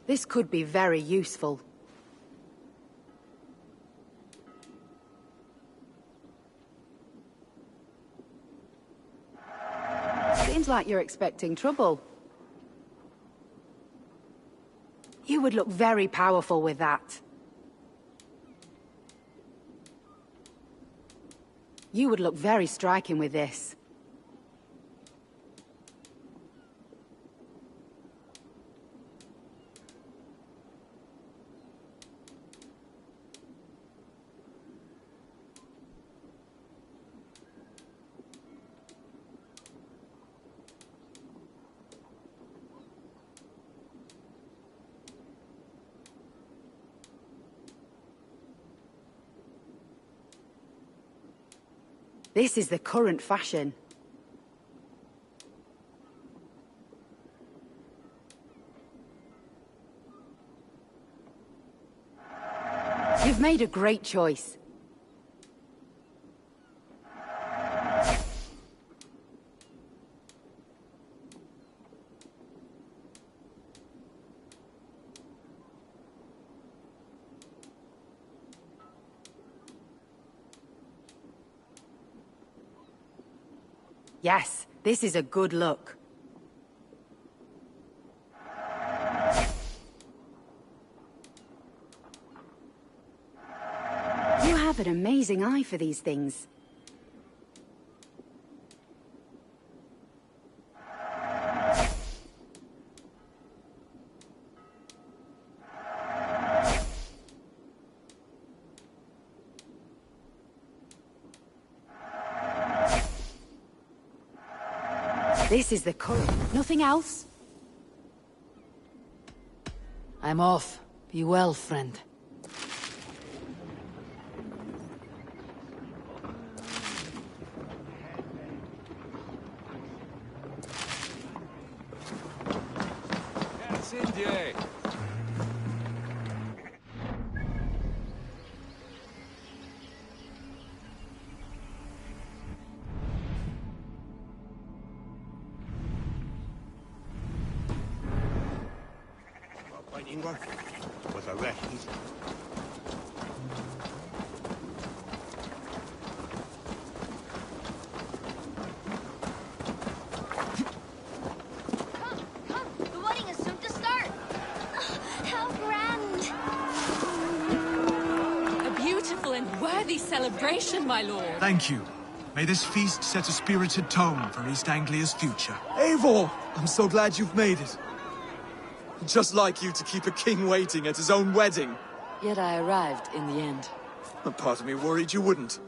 This could be very useful. Seems like you're expecting trouble. You would look very powerful with that. You would look very striking with this. This is the current fashion. You've made a great choice. Yes, this is a good look. You have an amazing eye for these things. This is the current. Nothing else? I'm off. Be well, friend. Cindy! Ingvar was arrested. Come, the wedding is soon to start. How grand. A beautiful and worthy celebration, my lord. Thank you. May this feast set a spirited tone for East Anglia's future. Eivor! I'm so glad you've made it. Just like you to keep a king waiting at his own wedding. Yet I arrived in the end. A part of me worried you wouldn't.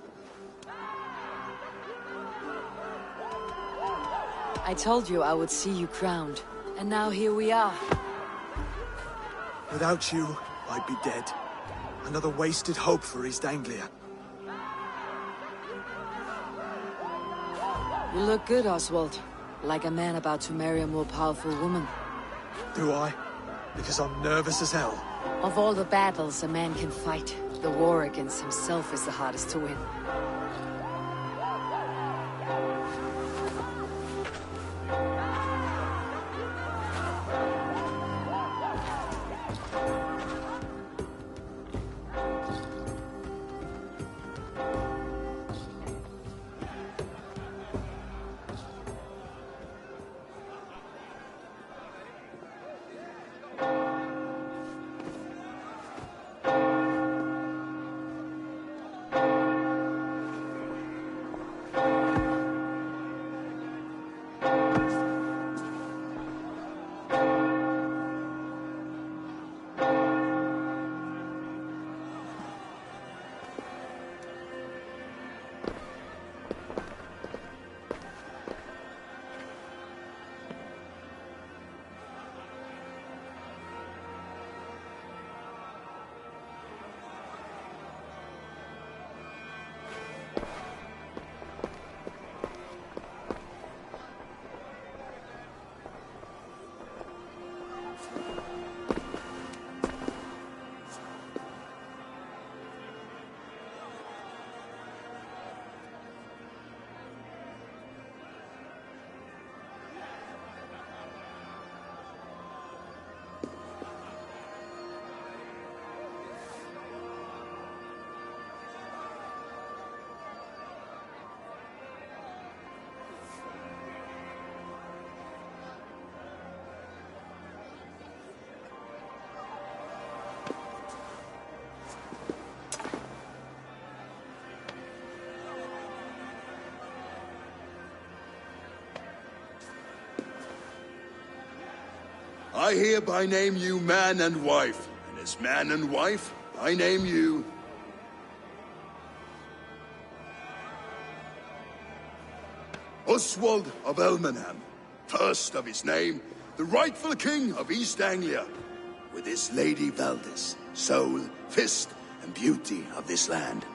I told you I would see you crowned, and now here we are. Without you, I'd be dead. Another wasted hope for East Anglia. You look good, Oswald. Like a man about to marry a more powerful woman. Do I? Because I'm nervous as hell. Of all the battles a man can fight, The war against himself is the hardest to win. I hereby name you man and wife, and as man and wife, I name you... Oswald of Elmenham, first of his name, the rightful king of East Anglia, with his lady Valdis, soul, fist, and beauty of this land.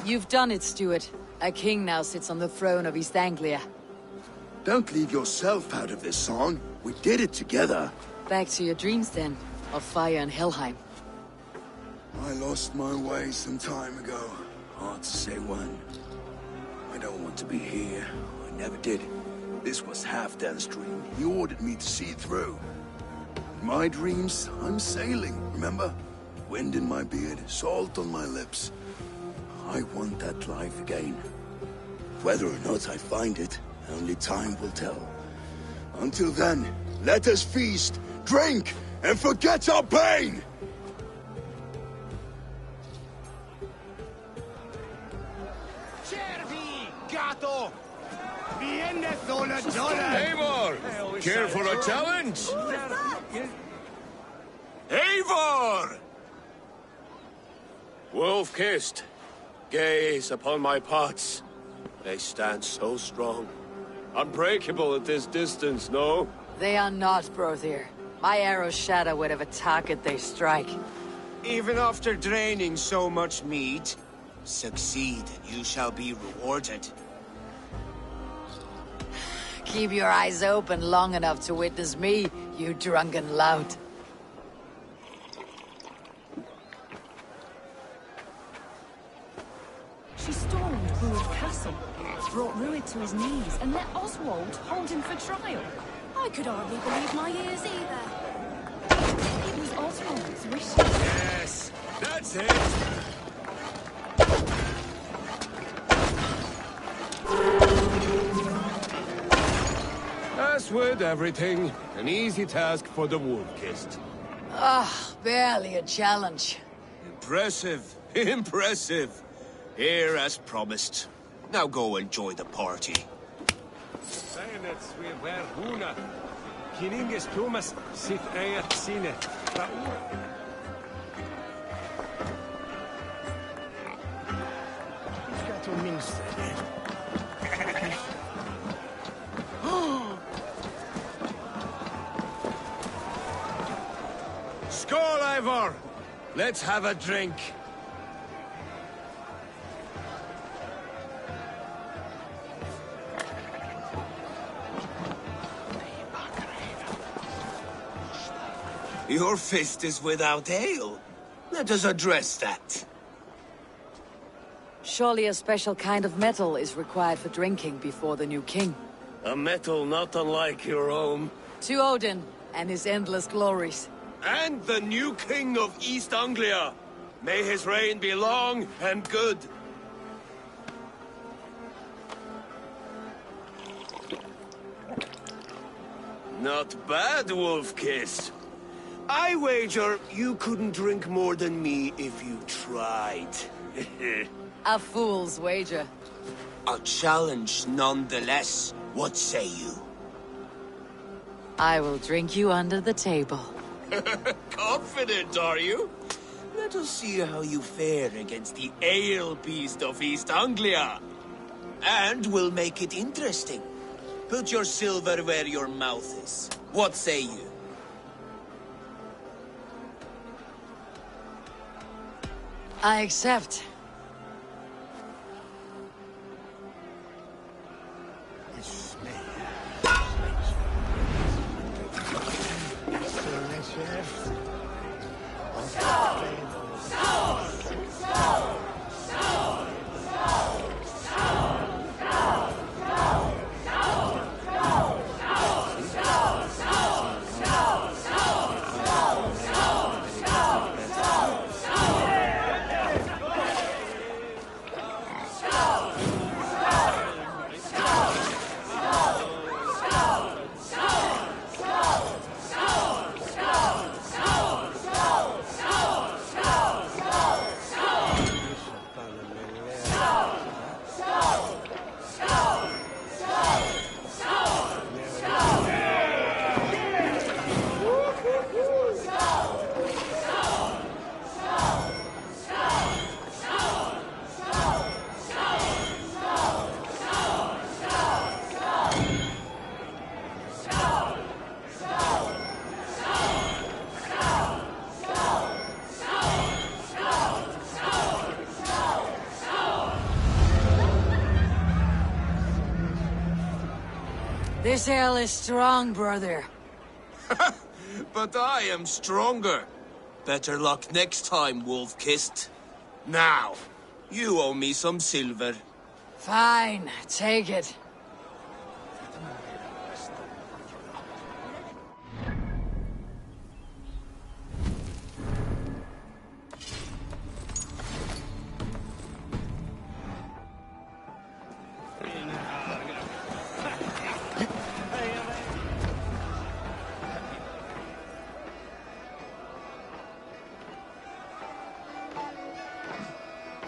You've done it, Stuart. A king now sits on the throne of East Anglia. Don't leave yourself out of this song. We did it together. Back to your dreams, then, of fire and Helheim. I lost my way some time ago. Hard to say when. I don't want to be here. I never did. This was Halfdan's dream. He ordered me to see it through. In my dreams, I'm sailing, remember? Wind in my beard, salt on my lips. I want that life again. Whether or not I find it, only time will tell. Until then, let us feast, drink, and forget our pain! Eivor! Care for a challenge? Eivor! Wolf-kissed, gaze upon my pots. They stand so strong. Unbreakable at this distance, no? They are not, Brother. My arrows shatter whatever target they strike. Even after draining so much mead, succeed and you shall be rewarded. Keep your eyes open long enough to witness me, you drunken lout. She stormed Rued's castle, brought Rued to his knees, and let Oswald hold him for trial. I could hardly believe my ears either. It was Oswald's wishes. Yes, that's it! As with everything, an easy task for the Wolf-kissed. Ah, barely a challenge. Impressive, impressive. Here as promised. Now go enjoy the party. Saying minutes we were huna. Kininges Thomas sit eet sine. Ska to minst. Skål, Eivor! Let's have a drink. Your fist is without ale. Let us address that. Surely a special kind of metal is required for drinking before the new king. A metal not unlike your own. To Odin and his endless glories. And the new king of East Anglia. May his reign be long and good. Not bad, Wolf-Kiss. I wager you couldn't drink more than me if you tried. A fool's wager. A challenge nonetheless. What say you? I will drink you under the table. Confident, are you? Let us see how you fare against the ale beast of East Anglia. And we'll make it interesting. Put your silver where your mouth is. What say you? I accept. This ale is strong, brother. But I am stronger. Better luck next time, Wolf-Kissed. Now, you owe me some silver. Fine, take it.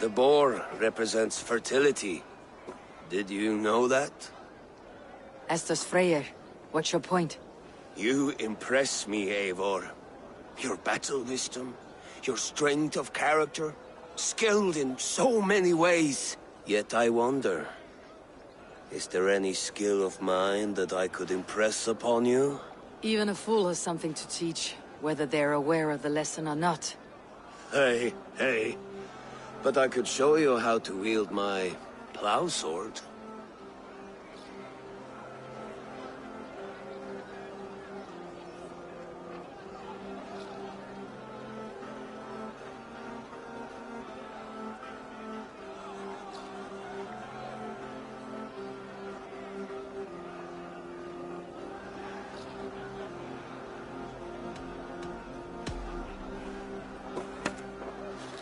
The boar represents fertility. Did you know that? As does Freyr. What's your point? You impress me, Eivor. Your battle wisdom, your strength of character, skilled in so many ways. Yet I wonder, is there any skill of mine that I could impress upon you? Even a fool has something to teach, whether they're aware of the lesson or not. Hey. But I could show you how to wield my plow sword.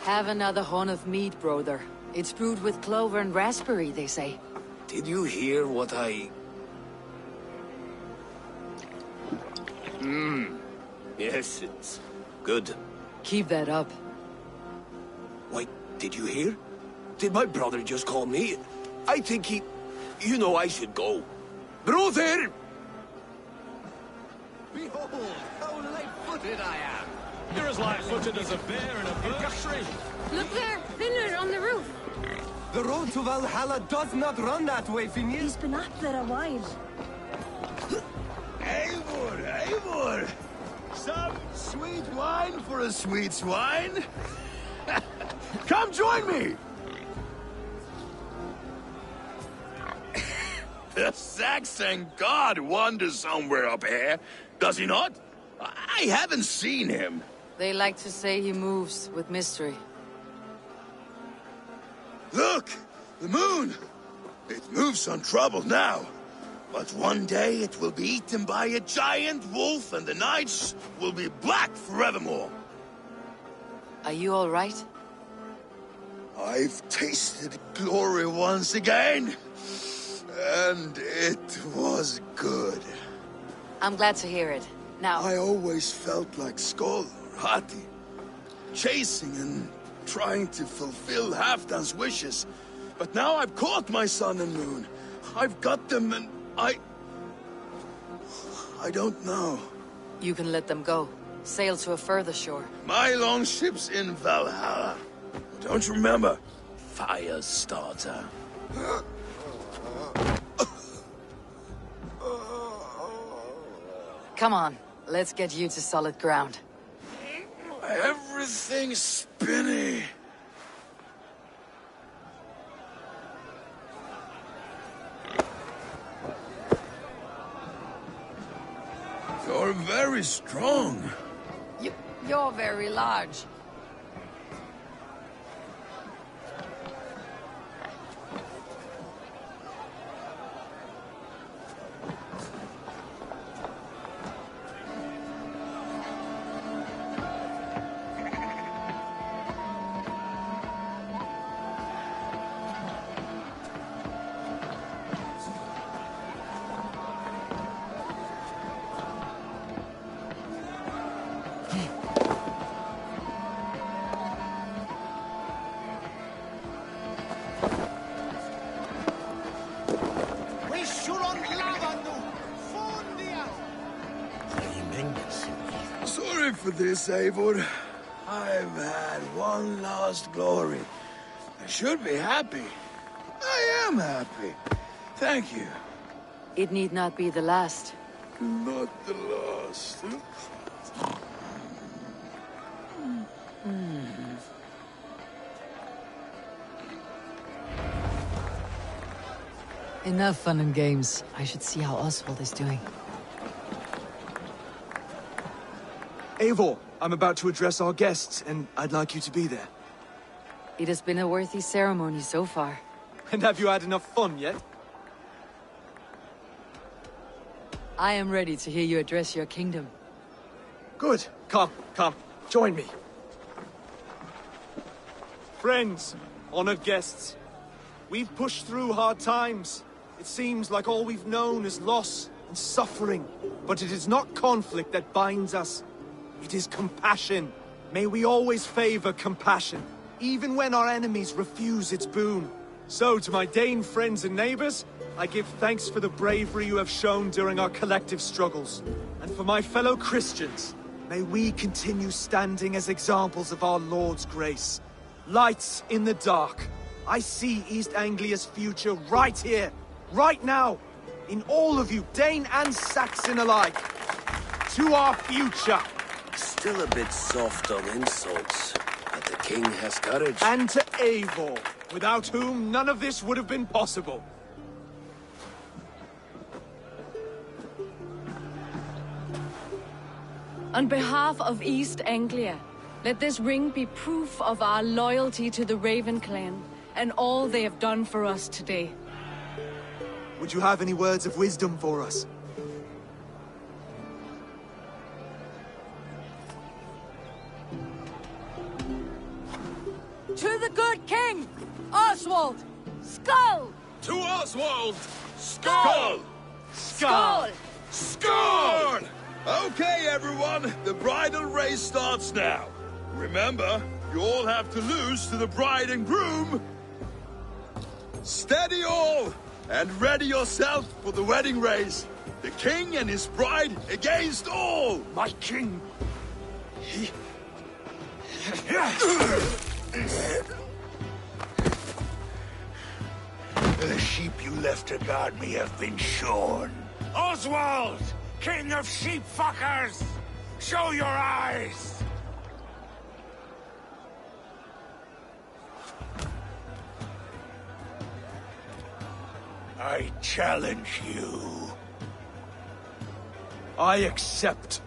Have another horn of mead, brother. It's brewed with clover and raspberry, they say. Did you hear what I... Yes, it's good. Keep that up. Wait, did you hear? Did my brother just call me? I think he... You know I should go. Brother! Behold, how light-footed I am. You're as light-footed as a bear in a birch tree. Look there, Finner on the roof. The road to Valhalla does not run that way, Finir. He's been up there a while. Eivor, Eivor! Some sweet wine for a sweet swine? Come join me! The Saxon god wanders somewhere up here, does he not? I haven't seen him. They like to say he moves with mystery. Look! The moon! It moves untroubled now. But one day it will be eaten by a giant wolf and the nights will be black forevermore. Are you all right? I've tasted glory once again. And it was good. I'm glad to hear it. Now... I always felt like Skoll or Hati. Chasing and trying to fulfill Halfdan's wishes. But now I've caught my sun and moon. I've got them and I don't know. You can let them go. Sail to a further shore. My longship's in Valhalla. Don't you remember? Firestarter. Come on, let's get you to solid ground. Everything's spinny. You're very strong. You're very large. Sorry for this, Eivor. I've had one last glory. I should be happy. I am happy. Thank you. It need not be the last. Not the last. Enough fun and games. I should see how Oswald is doing. Eivor, I'm about to address our guests, and I'd like you to be there. It has been a worthy ceremony so far. And have you had enough fun yet? I am ready to hear you address your kingdom. Good. Come, join me. Friends, honored guests, we've pushed through hard times. It seems like all we've known is loss and suffering. But it is not conflict that binds us. It is compassion. May we always favor compassion, even when our enemies refuse its boon. So, to my Dane friends and neighbors, I give thanks for the bravery you have shown during our collective struggles. And for my fellow Christians, may we continue standing as examples of our Lord's grace. Lights in the dark. I see East Anglia's future right here, right now, in all of you, Dane and Saxon alike. To our future. Still a bit soft on insults, but the king has courage. And to Eivor, without whom none of this would have been possible. On behalf of East Anglia, let this ring be proof of our loyalty to the Raven clan and all they have done for us today. Would you have any words of wisdom for us? To the good king, Oswald! Skull! To Oswald! Skull! Skull! Skull! Okay, everyone, the bridal race starts now. Remember, you all have to lose to the bride and groom. Steady all! And ready yourself for the wedding race. The king and his bride against all! My king... The sheep you left to guard me have been shorn. Oswald! King of sheep fuckers! Show your eyes! I challenge you. I accept.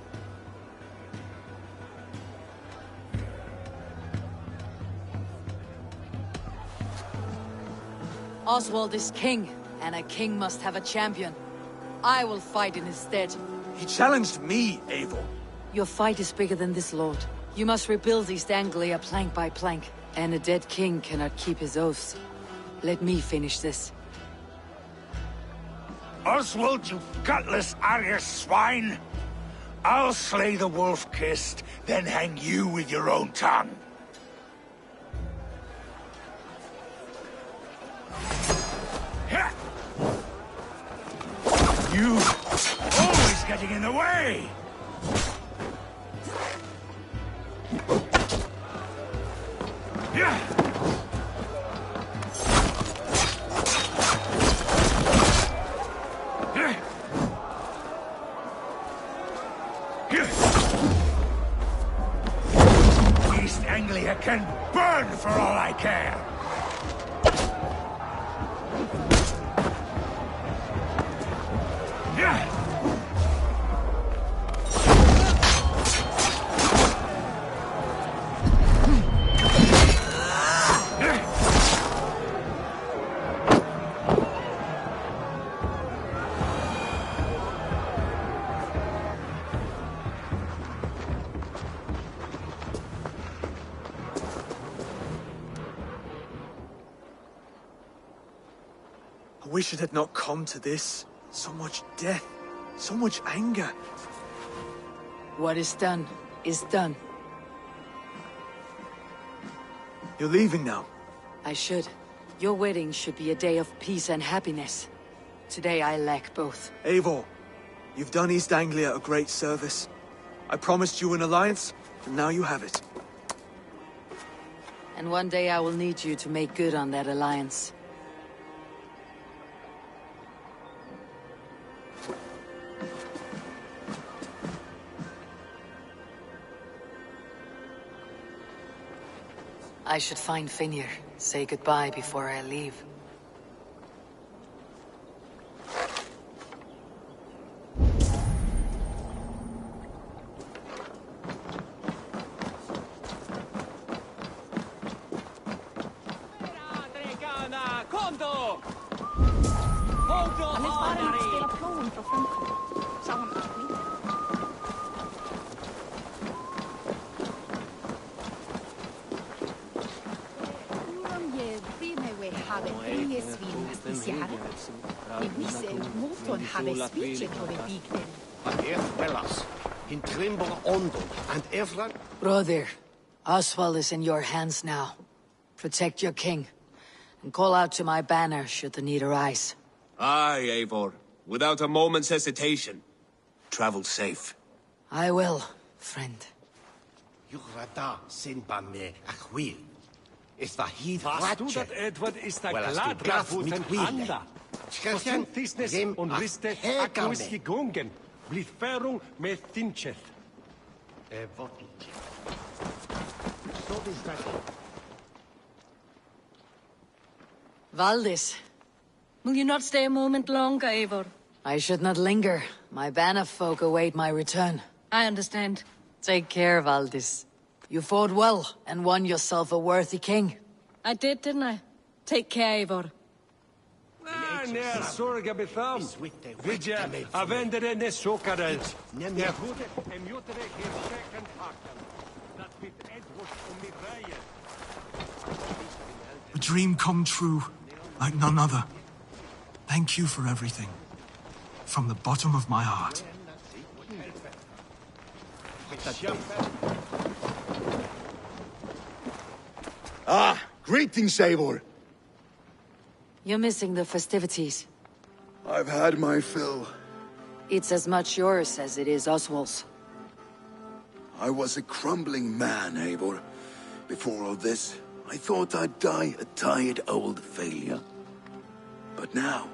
Oswald is king, and a king must have a champion. I will fight in his stead. He challenged me, Eivor. Your fight is bigger than this, Lord. You must rebuild East Anglia plank by plank, and a dead king cannot keep his oaths. Let me finish this. Oswald, you gutless Arya swine! I'll slay the wolf-kissed, then hang you with your own tongue. You always getting in the way! East Anglia can burn for all I care! I wish it had not come to this. So much death, so much anger. What is done, is done. You're leaving now. I should. Your wedding should be a day of peace and happiness. Today I lack both. Eivor, you've done East Anglia a great service. I promised you an alliance, and now you have it. And one day I will need you to make good on that alliance. I should find Finnr, say goodbye before I leave. Brother, Oswald is in your hands now. Protect your king, and call out to my banner should the need arise. Aye, Eivor. Without a moment's hesitation. Travel safe. I will, friend. Weißt du, dass Edward ist der Gladravuten-Ander? Versuchtisnes und Riste Agnus gegrungen. Bliferung med Fincheth. Valdis. Will you not stay a moment longer, Eivor? I should not linger. My banner folk await my return. I understand. Take care, Valdis. You fought well, and won yourself a worthy king. I did, didn't I? Take care, Eivor. Ner sorga betham. Vidja, avendere ne sokarel. Yahude, emjutere hirsheken hakan. Dat bit Edward om mi reien. A dream come true, like none other. Thank you for everything. From the bottom of my heart. Ah, greetings, Eivor. You're missing the festivities. I've had my fill. It's as much yours as it is Oswald's. I was a crumbling man, Eivor. Before all this, I thought I'd die a tired old failure. But now,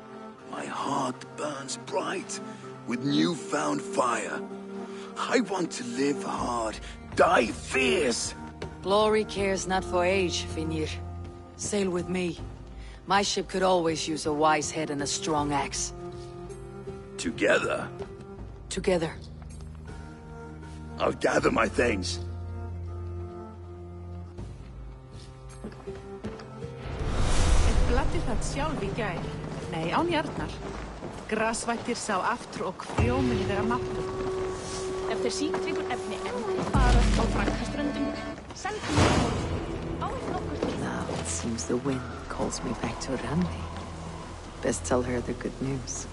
my heart burns bright with newfound fire. I want to live hard, die fierce. Glory cares not for age, Finnr. Sail with me. My ship could always use a wise head and a strong axe. Together? Together. I'll gather my things. Gladdi það sjálf í gær. Nei, án jarnar. Grasvættir sá aftur og frjómunni þeirra máttu. Ef þeir síktryggur efni endur farast á Frankaströndum, sendum við morgun. Now it seems the wind calls me back to Randi. Best tell her the good news.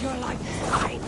You're like mine.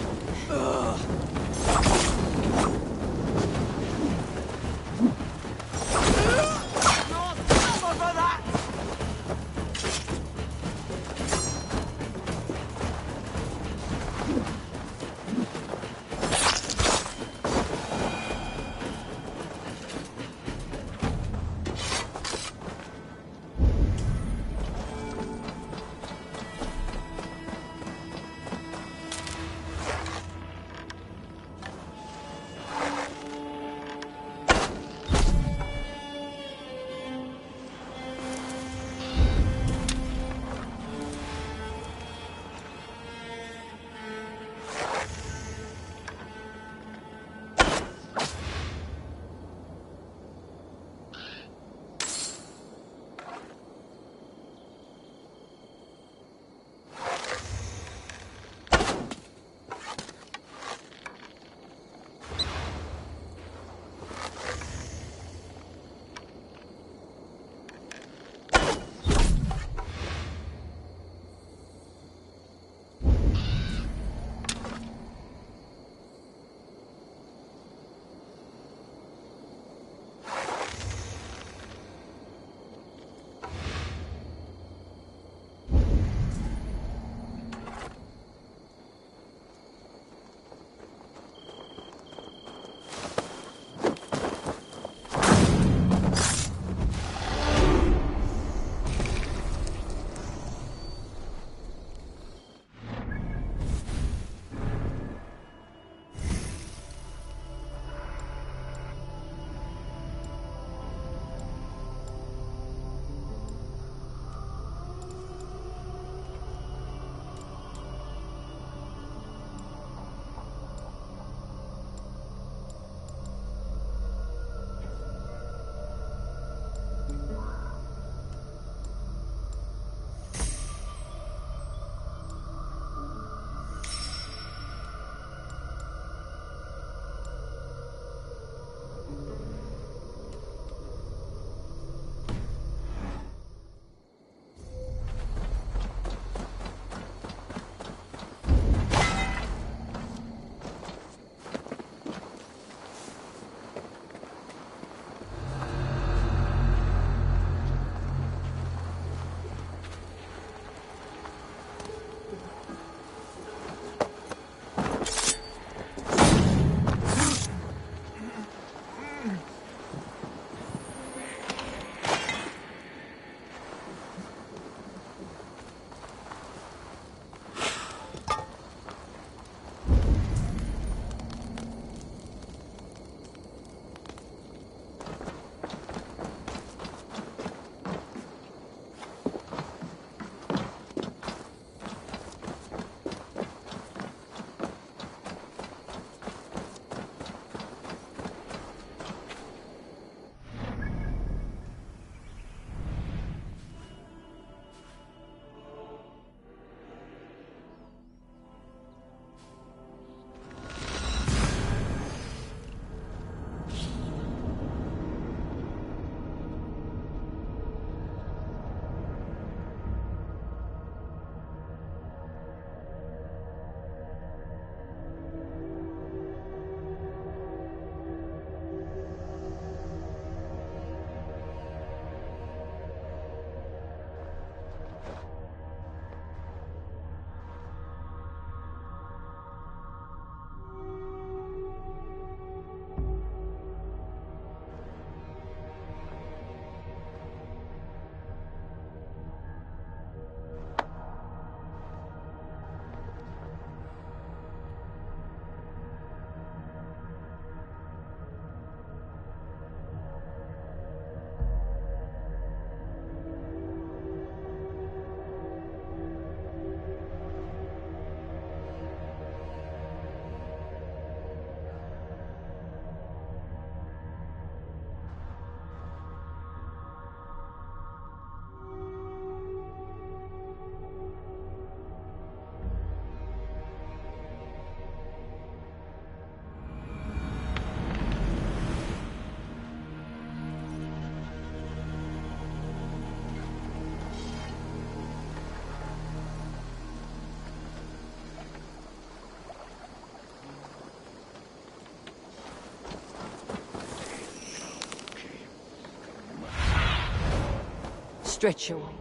stretch your wings.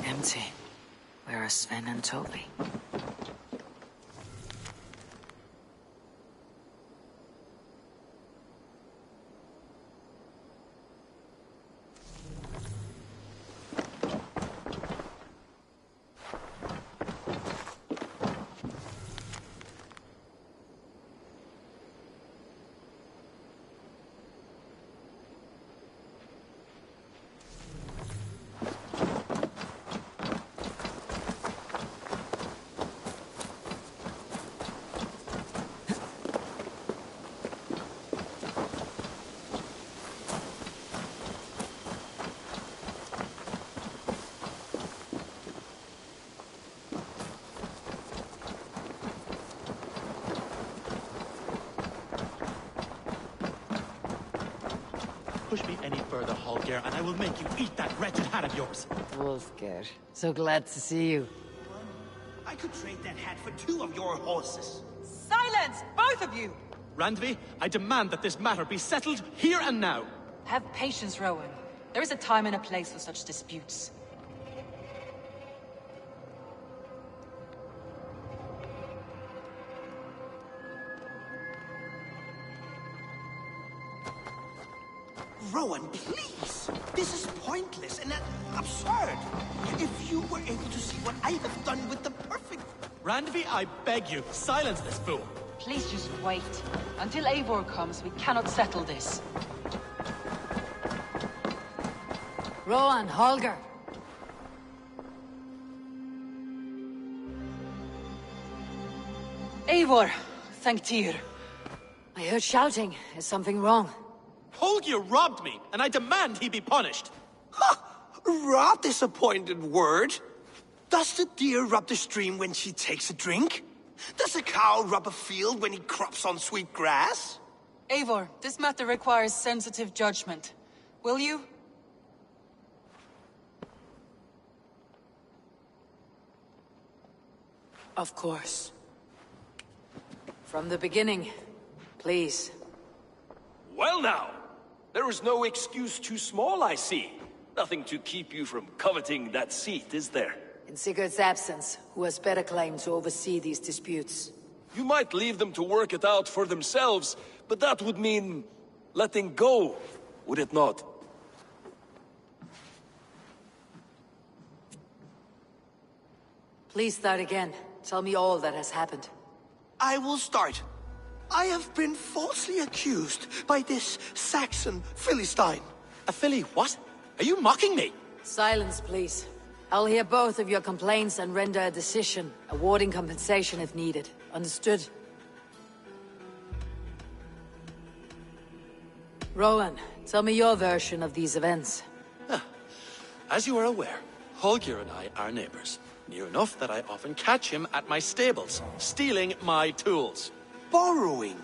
Empty. Where are Sven and Toby? Push me any further, Holger, and I will make you eat that wretched hat of yours. Wolfgar, so glad to see you. I could trade that hat for 2 of your horses. Silence, both of you! Randvi, I demand that this matter be settled here and now. Have patience, Rowan. There is a time and a place for such disputes. Rowan, please! This is pointless and absurd. If you were able to see what I have done with the perfect... Randvi, I beg you, silence this fool. Please just wait. Until Eivor comes, we cannot settle this. Rowan, Holger. Eivor, thank Tyr. I heard shouting. Is something wrong? Holger robbed me, and I demand he be punished. Raw disappointed word. Does the deer rub the stream when she takes a drink? Does a cow rub a field when he crops on sweet grass? Eivor, this matter requires sensitive judgment. Will you? Of course. From the beginning, please. Well now, there is no excuse too small, I see. Nothing to keep you from coveting that seat, is there? In Sigurd's absence, who has better claim to oversee these disputes? You might leave them to work it out for themselves, but that would mean letting go, would it not? Please start again. Tell me all that has happened. I will start. I have been falsely accused by this Saxon Philistine. A Philly what? Are you mocking me? Silence, please. I'll hear both of your complaints and render a decision, awarding compensation if needed. Understood? Rowan, tell me your version of these events. As you are aware, Holger and I are neighbors. Near enough that I often catch him at my stables, stealing my tools. Borrowing.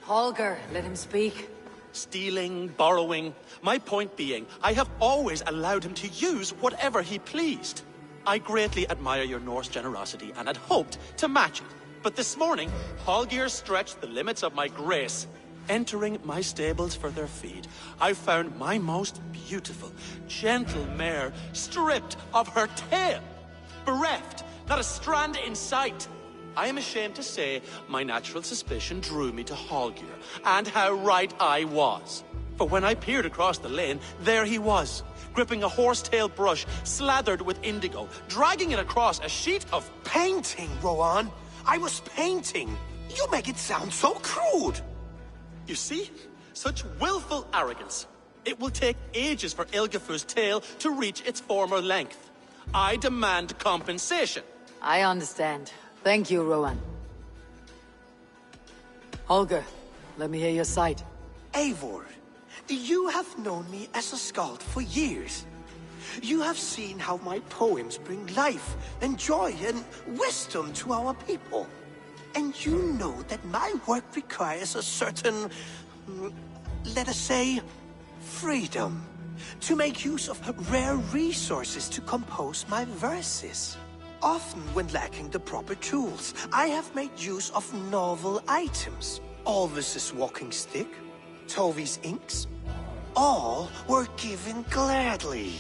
Holger, let him speak. Stealing, borrowing. My point being, I have always allowed him to use whatever he pleased. I greatly admire your Norse generosity and had hoped to match it. But this morning, Holger stretched the limits of my grace. Entering my stables for their feed, I found my most beautiful, gentle mare stripped of her tail. Bereft, not a strand in sight. I am ashamed to say my natural suspicion drew me to Holger, and how right I was. For when I peered across the lane, there he was, gripping a horsetail brush slathered with indigo, dragging it across a sheet of... Painting, Rowan! I was painting! You make it sound so crude! You see? Such willful arrogance. It will take ages for Ilgafur's tail to reach its former length. I demand compensation. I understand. Thank you, Rowan. Holger, let me hear your side. Eivor, You have known me as a skald for years. You have seen how my poems bring life and joy and wisdom to our people. And you know that my work requires a certain, let us say, freedom. To make use of rare resources to compose my verses. Often when lacking the proper tools, I have made use of novel items. Alvis's walking stick, Tovi's inks, all were given gladly.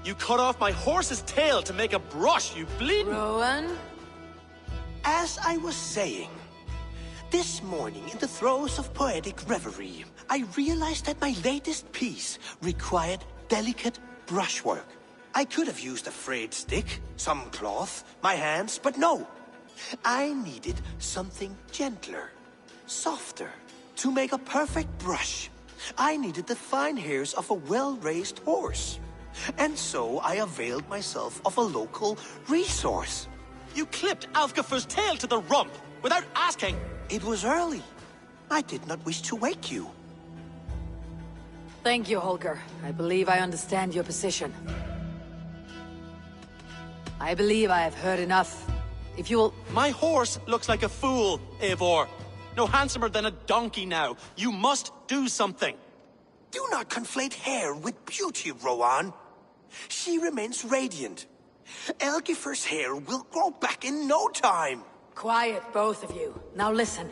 You cut off my horse's tail to make a brush, you bleeding... Rowan? As I was saying, this morning in the throes of poetic reverie, I realized that my latest piece required delicate brushwork. I could have used a frayed stick, some cloth, my hands, but no. I needed something gentler, softer. To make a perfect brush, I needed the fine hairs of a well-raised horse. And so I availed myself of a local resource. You clipped Alfgafer's tail to the rump, without asking. It was early. I did not wish to wake you. Thank you, Holger. I believe I understand your position. I believe I have heard enough. If you'll... My horse looks like a fool, Eivor. No handsomer than a donkey now. You must do something. Do not conflate hair with beauty, Rowan. She remains radiant. Algifer's hair will grow back in no time. Quiet, both of you. Now listen.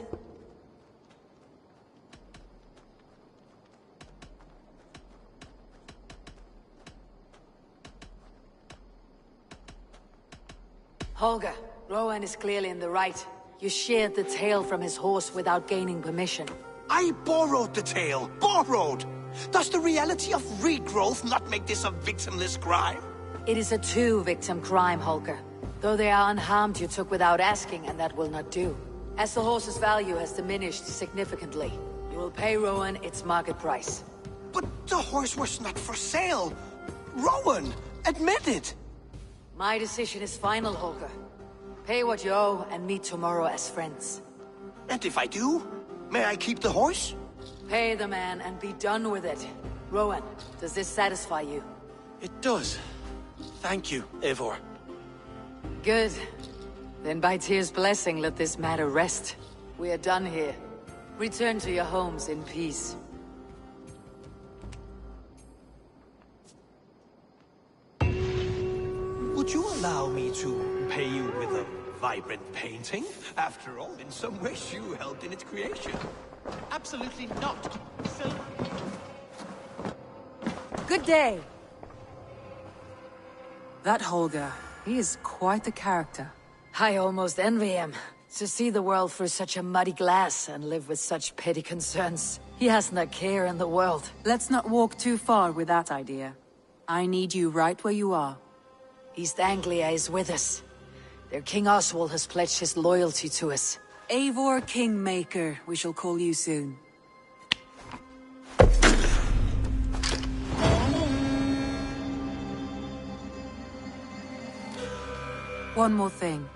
Holger, Rowan is clearly in the right. You sheared the tail from his horse without gaining permission. I borrowed the tail. Borrowed! Does the reality of regrowth not make this a victimless crime? It is a two-victim crime, Holger. Though they are unharmed, you took without asking, and that will not do. As the horse's value has diminished significantly, you will pay Rowan its market price. But the horse was not for sale. Rowan, admit it. My decision is final, Holger. Pay what you owe and meet tomorrow as friends. And if I do, may I keep the horse? Pay the man and be done with it. Rowan, does this satisfy you? It does. Thank you, Eivor. Good. Then by Tyr's blessing, let this matter rest. We are done here. Return to your homes in peace. Would you allow me to pay you with a vibrant painting? After all, in some ways you helped in its creation. Absolutely not. Good day. That Holger, he is quite the character. I almost envy him. To see the world through such a muddy glass and live with such petty concerns. He hasn't a care in the world. Let's not walk too far with that idea. I need you right where you are. East Anglia is with us. Their King Oswald has pledged his loyalty to us. Eivor Kingmaker, we shall call you soon. One more thing.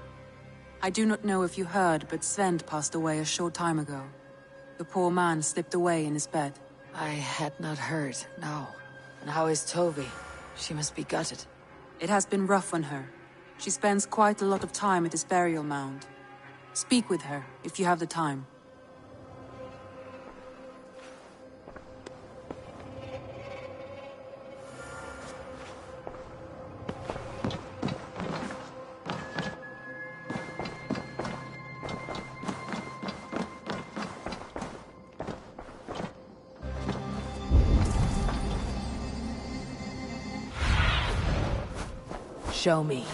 I do not know if you heard, but Svend passed away a short time ago. The poor man slipped away in his bed. I had not heard, no. And how is Tovi? She must be gutted. It has been rough on her. She spends quite a lot of time at his burial mound. Speak with her, if you have the time. Show me.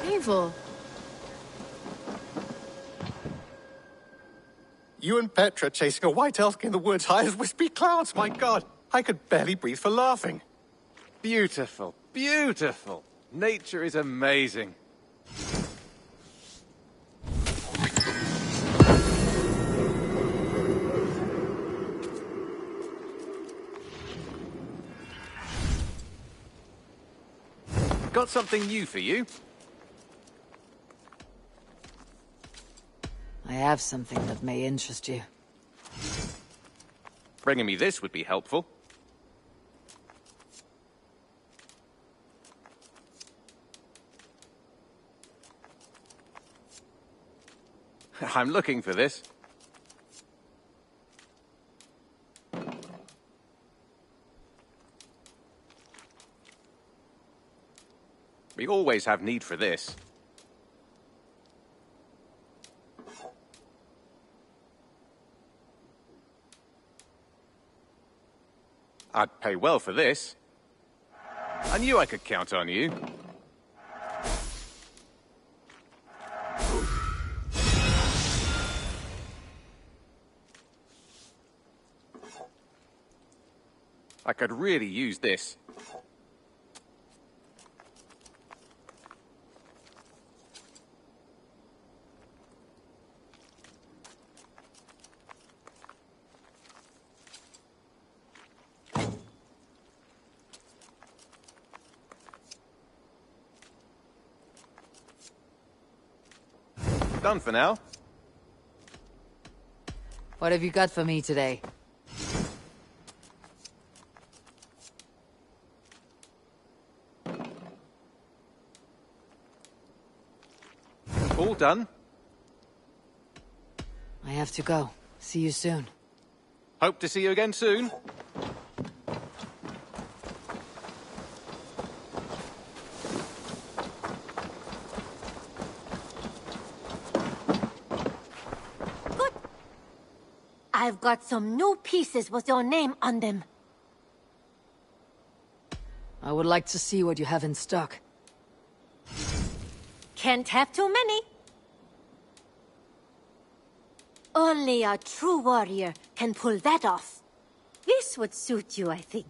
Eivor. You and Petra chasing a white elk in the woods high as wispy clouds, my god! I could barely breathe for laughing. Beautiful, beautiful. Nature is amazing. got something new for you. I have something that may interest you. Bringing me this would be helpful. I'm looking for this. We always have need for this. I'd pay well for this. I knew I could count on you. I could really use this. Done for now. What have you got for me today? All done. I have to go. See you soon. Hope to see you again soon. I've got some new pieces with your name on them. I would like to see what you have in stock. Can't have too many. Only a true warrior can pull that off. This would suit you, I think.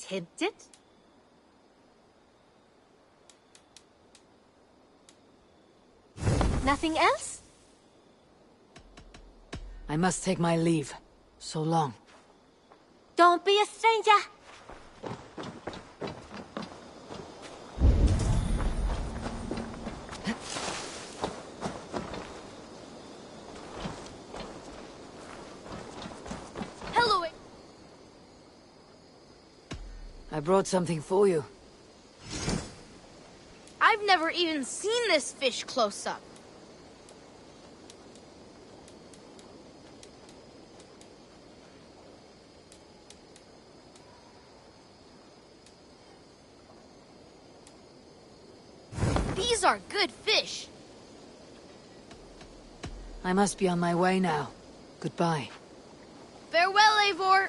Tempted? Nothing else? I must take my leave. So long. Don't be a stranger. Hello. I brought something for you. I've never even seen this fish close up. These are good fish. I must be on my way now. Goodbye. Farewell, Eivor.